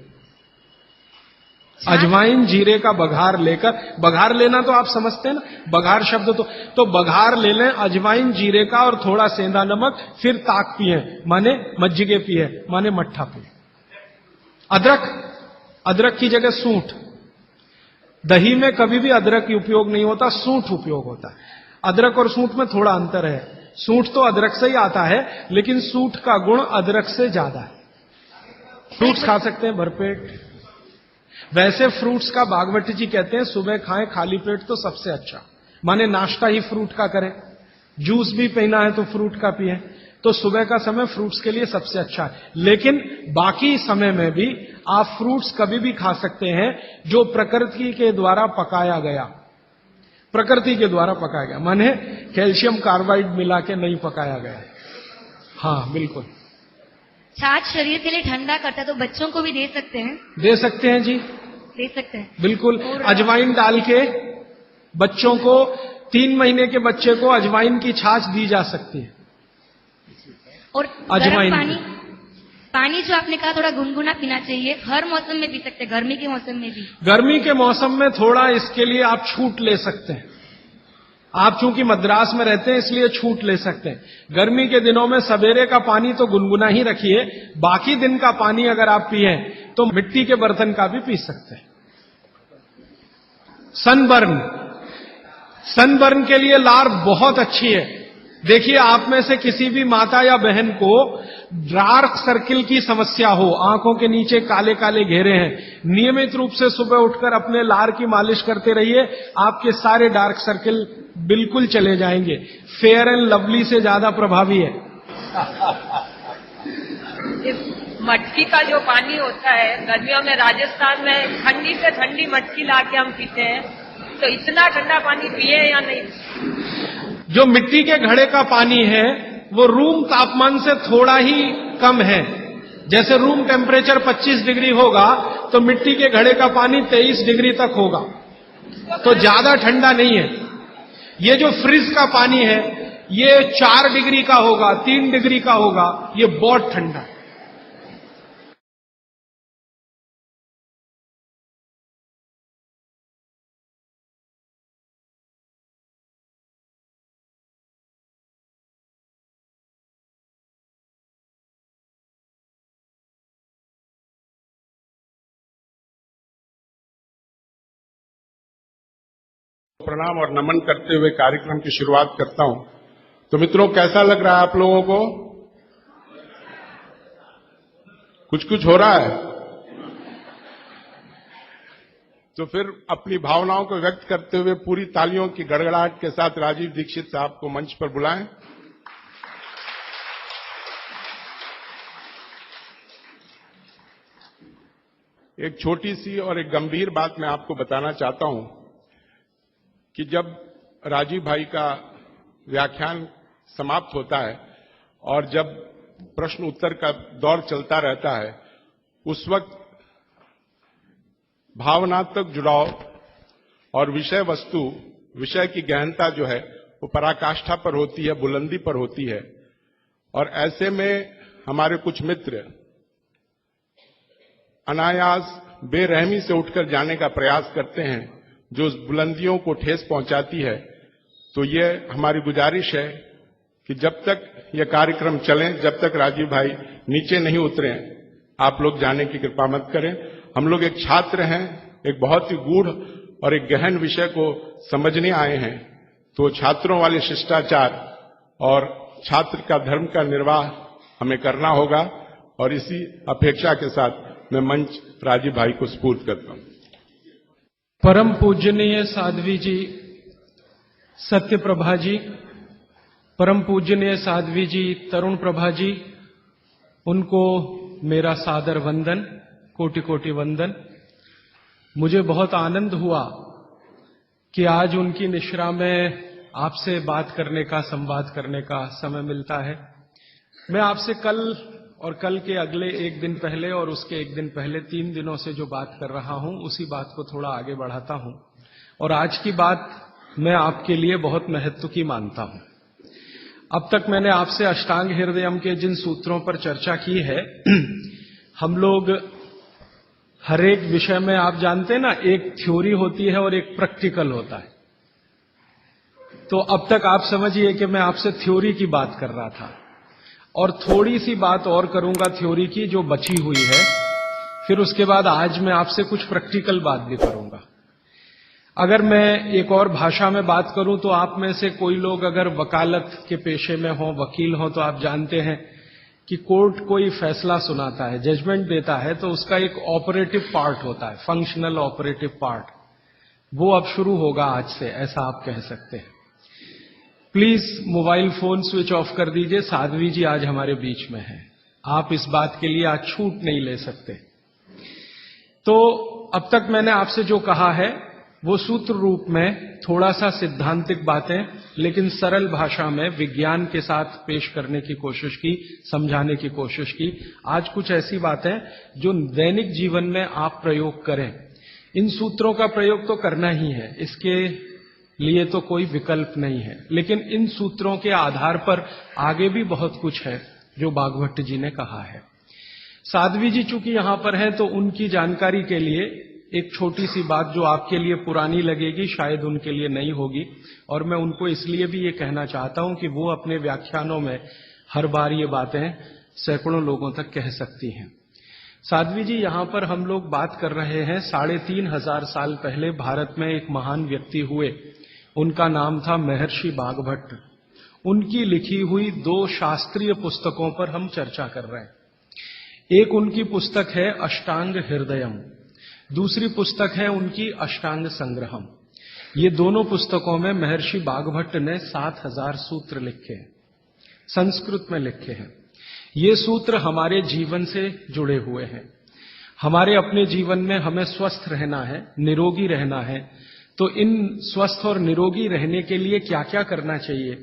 अजवाइन जीरे का बघार लेकर, बघार लेना तो आप समझते हैं ना, बघार शब्द तो बघार ले लें अजवाइन जीरे का और थोड़ा सेंधा नमक, फिर ताक पिए, माने मज्जिगे पिए, माने मट्ठा पिए। अदरक की जगह सूंठ। दही में कभी भी अदरक की उपयोग नहीं होता, सूंठ उपयोग होता है। अदरक और सूंठ में थोड़ा अंतर है, सूंठ तो अदरक से ही आता है लेकिन सूंठ का गुण अदरक से ज्यादा है। फ्रूट्स खा सकते हैं भरपेट। वैसे फ्रूट्स का भागवत जी कहते हैं सुबह खाएं खाली पेट तो सबसे अच्छा, माने नाश्ता ही फ्रूट का करें, जूस भी पीना है तो फ्रूट का पिए, तो सुबह का समय फ्रूट्स के लिए सबसे अच्छा है। लेकिन बाकी समय में भी आप फ्रूट्स कभी भी खा सकते हैं जो प्रकृति के द्वारा पकाया गया, माने कैल्शियम कार्बाइड मिला के नहीं पकाया गया। हाँ बिल्कुल। छाछ शरीर के लिए ठंडा करता है तो बच्चों को भी दे सकते हैं? दे सकते हैं जी, दे सकते हैं बिल्कुल। अजवाइन डाल के बच्चों को, 3 महीने के बच्चे को अजवाइन की छाछ दी जा सकती है। और अजवाइन पानी जो आपने कहा थोड़ा गुनगुना पीना चाहिए, हर मौसम में पी सकते हैं, गर्मी के मौसम में भी? गर्मी के मौसम में थोड़ा इसके लिए आप छूट ले सकते हैं। आप चूंकि मद्रास में रहते हैं इसलिए छूट ले सकते हैं। गर्मी के दिनों में सवेरे का पानी तो गुनगुना ही रखिए, बाकी दिन का पानी अगर आप पिए तो मिट्टी के बर्तन का भी पी सकते हैं। सनबर्न के लिए लार बहुत अच्छी है। देखिए आप में से किसी भी माता या बहन को डार्क सर्किल की समस्या हो, आंखों के नीचे काले काले घेरे हैं, नियमित रूप से सुबह उठकर अपने लार की मालिश करते रहिए, आपके सारे डार्क सर्किल बिल्कुल चले जाएंगे। फेयर एंड लवली से ज्यादा प्रभावी है। मटकी का जो पानी होता है गर्मियों में राजस्थान में ठंडी से ठंडी मटकी लाके हम पीते हैं, तो इतना ठंडा पानी पिए या नहीं? जो मिट्टी के घड़े का पानी है वो रूम तापमान से थोड़ा ही कम है। जैसे रूम टेम्परेचर 25 डिग्री होगा तो मिट्टी के घड़े का पानी 23 डिग्री तक होगा, तो ज्यादा ठंडा नहीं है। ये जो फ्रिज का पानी है ये 4 डिग्री का होगा, 3 डिग्री का होगा, ये बहुत ठंडा है। प्रणाम और नमन करते हुए कार्यक्रम की शुरुआत करता हूं। तो मित्रों, कैसा लग रहा है आप लोगों को? कुछ हो रहा है? तो फिर अपनी भावनाओं को व्यक्त करते हुए पूरी तालियों की गड़गड़ाहट के साथ राजीव दीक्षित साहब को मंच पर बुलाएं। एक छोटी सी और एक गंभीर बात मैं आपको बताना चाहता हूं कि जब राजीव भाई का व्याख्यान समाप्त होता है और जब प्रश्न उत्तर का दौर चलता रहता है, उस वक्त भावनात्मक जुड़ाव और विषय वस्तु, विषय की गहनता जो है वो पराकाष्ठा पर होती है, बुलंदी पर होती है। और ऐसे में हमारे कुछ मित्र अनायास बेरहमी से उठकर जाने का प्रयास करते हैं, जो उस बुलंदियों को ठेस पहुंचाती है। तो ये हमारी गुजारिश है कि जब तक ये कार्यक्रम चले, जब तक राजीव भाई नीचे नहीं उतरे, आप लोग जाने की कृपा मत करें। हम लोग एक छात्र हैं, एक बहुत ही गूढ़ और एक गहन विषय को समझने आए हैं, तो छात्रों वाले शिष्टाचार और छात्र का धर्म का निर्वाह हमें करना होगा। और इसी अपेक्षा के साथ मैं मंच राजीव भाई को सुपुर्द करता हूं। परम पूजनीय साध्वी जी, सत्य प्रभा जी, परम पूजनीय साध्वी जी, तरुण प्रभा जी, उनको मेरा सादर वंदन, कोटि कोटि वंदन। मुझे बहुत आनंद हुआ कि आज उनकी निश्रा में आपसे बात करने का, संवाद करने का समय मिलता है। मैं आपसे कल और कल के अगले एक दिन पहले और उसके एक दिन पहले 3 दिनों से जो बात कर रहा हूं, उसी बात को थोड़ा आगे बढ़ाता हूं। और आज की बात मैं आपके लिए बहुत महत्व की मानता हूं। अब तक मैंने आपसे अष्टांग हृदयम के जिन सूत्रों पर चर्चा की है, हम लोग हर एक विषय में, आप जानते हैं ना, एक थ्योरी होती है और एक प्रैक्टिकल होता है। तो अब तक आप समझिए कि मैं आपसे थ्योरी की बात कर रहा था और थोड़ी सी बात और करूंगा थ्योरी की जो बची हुई है। फिर उसके बाद आज मैं आपसे कुछ प्रैक्टिकल बात भी करूंगा। अगर मैं एक और भाषा में बात करूं तो आप में से कोई लोग अगर वकालत के पेशे में हो, वकील हो, तो आप जानते हैं कि कोर्ट कोई फैसला सुनाता है, जजमेंट देता है, तो उसका एक ऑपरेटिव पार्ट होता है, फंक्शनल ऑपरेटिव पार्ट। वो अब शुरू होगा आज से, ऐसा आप कह सकते हैं। Please mobile phone switch off कर दीजिए, साध्वी जी आज हमारे बीच में हैं, आप इस बात के लिए आज छूट नहीं ले सकते। तो अब तक मैंने आपसे जो कहा है वो सूत्र रूप में थोड़ा सा सिद्धांतिक बातें, लेकिन सरल भाषा में विज्ञान के साथ पेश करने की कोशिश की, समझाने की कोशिश की। आज कुछ ऐसी बातें जो दैनिक जीवन में आप प्रयोग करें। इन सूत्रों का प्रयोग तो करना ही है, इसके लिए तो कोई विकल्प नहीं है, लेकिन इन सूत्रों के आधार पर आगे भी बहुत कुछ है जो भागवत जी ने कहा है। साध्वी जी चूंकि यहां पर हैं, तो उनकी जानकारी के लिए एक छोटी सी बात जो आपके लिए पुरानी लगेगी, शायद उनके लिए नहीं होगी, और मैं उनको इसलिए भी ये कहना चाहता हूं कि वो अपने व्याख्यानों में हर बार ये बातें सैकड़ों लोगों तक कह सकती हैं। साध्वी जी, यहां पर हम लोग बात कर रहे हैं 3500 साल पहले भारत में एक महान व्यक्ति हुए, उनका नाम था महर्षि भागवत। उनकी लिखी हुई 2 शास्त्रीय पुस्तकों पर हम चर्चा कर रहे हैं। एक उनकी पुस्तक है अष्टांग हृदयम, दूसरी पुस्तक है उनकी अष्टांग संग्रहम। ये दोनों पुस्तकों में महर्षि भागवत ने 7000 सूत्र लिखे हैं, संस्कृत में लिखे हैं। ये सूत्र हमारे जीवन से जुड़े हुए हैं। हमारे अपने जीवन में हमें स्वस्थ रहना है, निरोगी रहना है, तो इन स्वस्थ और निरोगी रहने के लिए क्या क्या करना चाहिए,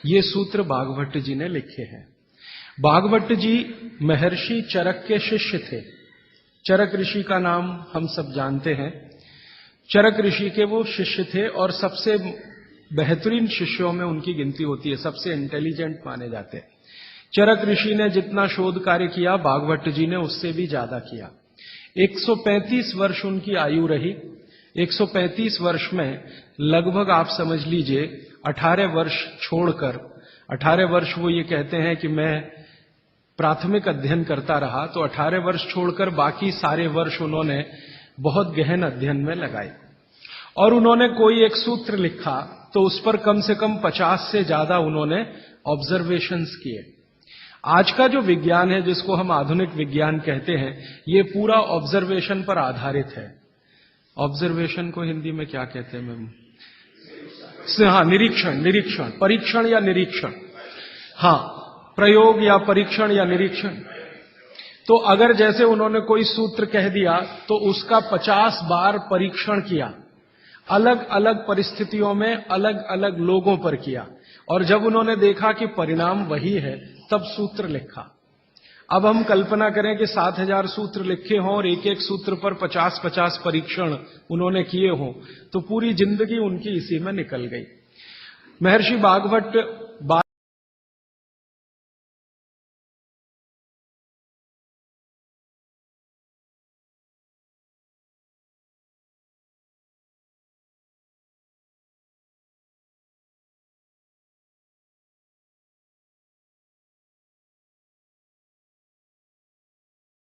ये सूत्र भागवत जी ने लिखे हैं। भागवत जी महर्षि चरक के शिष्य थे। चरक ऋषि का नाम हम सब जानते हैं। चरक ऋषि के वो शिष्य थे और सबसे बेहतरीन शिष्यों में उनकी गिनती होती है, सबसे इंटेलिजेंट माने जाते हैं। चरक ऋषि ने जितना शोध कार्य किया, भागवत जी ने उससे भी ज्यादा किया। 135 वर्ष उनकी आयु रही। 135 वर्ष में लगभग आप समझ लीजिए 18 वर्ष छोड़कर, 18 वर्ष वो ये कहते हैं कि मैं प्राथमिक अध्ययन करता रहा, तो 18 वर्ष छोड़कर बाकी सारे वर्ष उन्होंने बहुत गहन अध्ययन में लगाए। और उन्होंने कोई एक सूत्र लिखा तो उस पर कम से कम 50 से ज्यादा उन्होंने ऑब्जर्वेशंस किए। आज का जो विज्ञान है, जिसको हम आधुनिक विज्ञान कहते हैं, ये पूरा ऑब्जर्वेशन पर आधारित है। ऑब्जर्वेशन को हिंदी में क्या कहते हैं मैम? हाँ, निरीक्षण, निरीक्षण, परीक्षण या निरीक्षण, हाँ, प्रयोग या परीक्षण या निरीक्षण। तो अगर जैसे उन्होंने कोई सूत्र कह दिया तो उसका 50 बार परीक्षण किया, अलग अलग परिस्थितियों में अलग अलग लोगों पर किया, और जब उन्होंने देखा कि परिणाम वही है तब सूत्र लिखा। अब हम कल्पना करें कि 7000 सूत्र लिखे हों और एक एक सूत्र पर 50-50 परीक्षण उन्होंने किए हों, तो पूरी जिंदगी उनकी इसी में निकल गई। महर्षि भागवत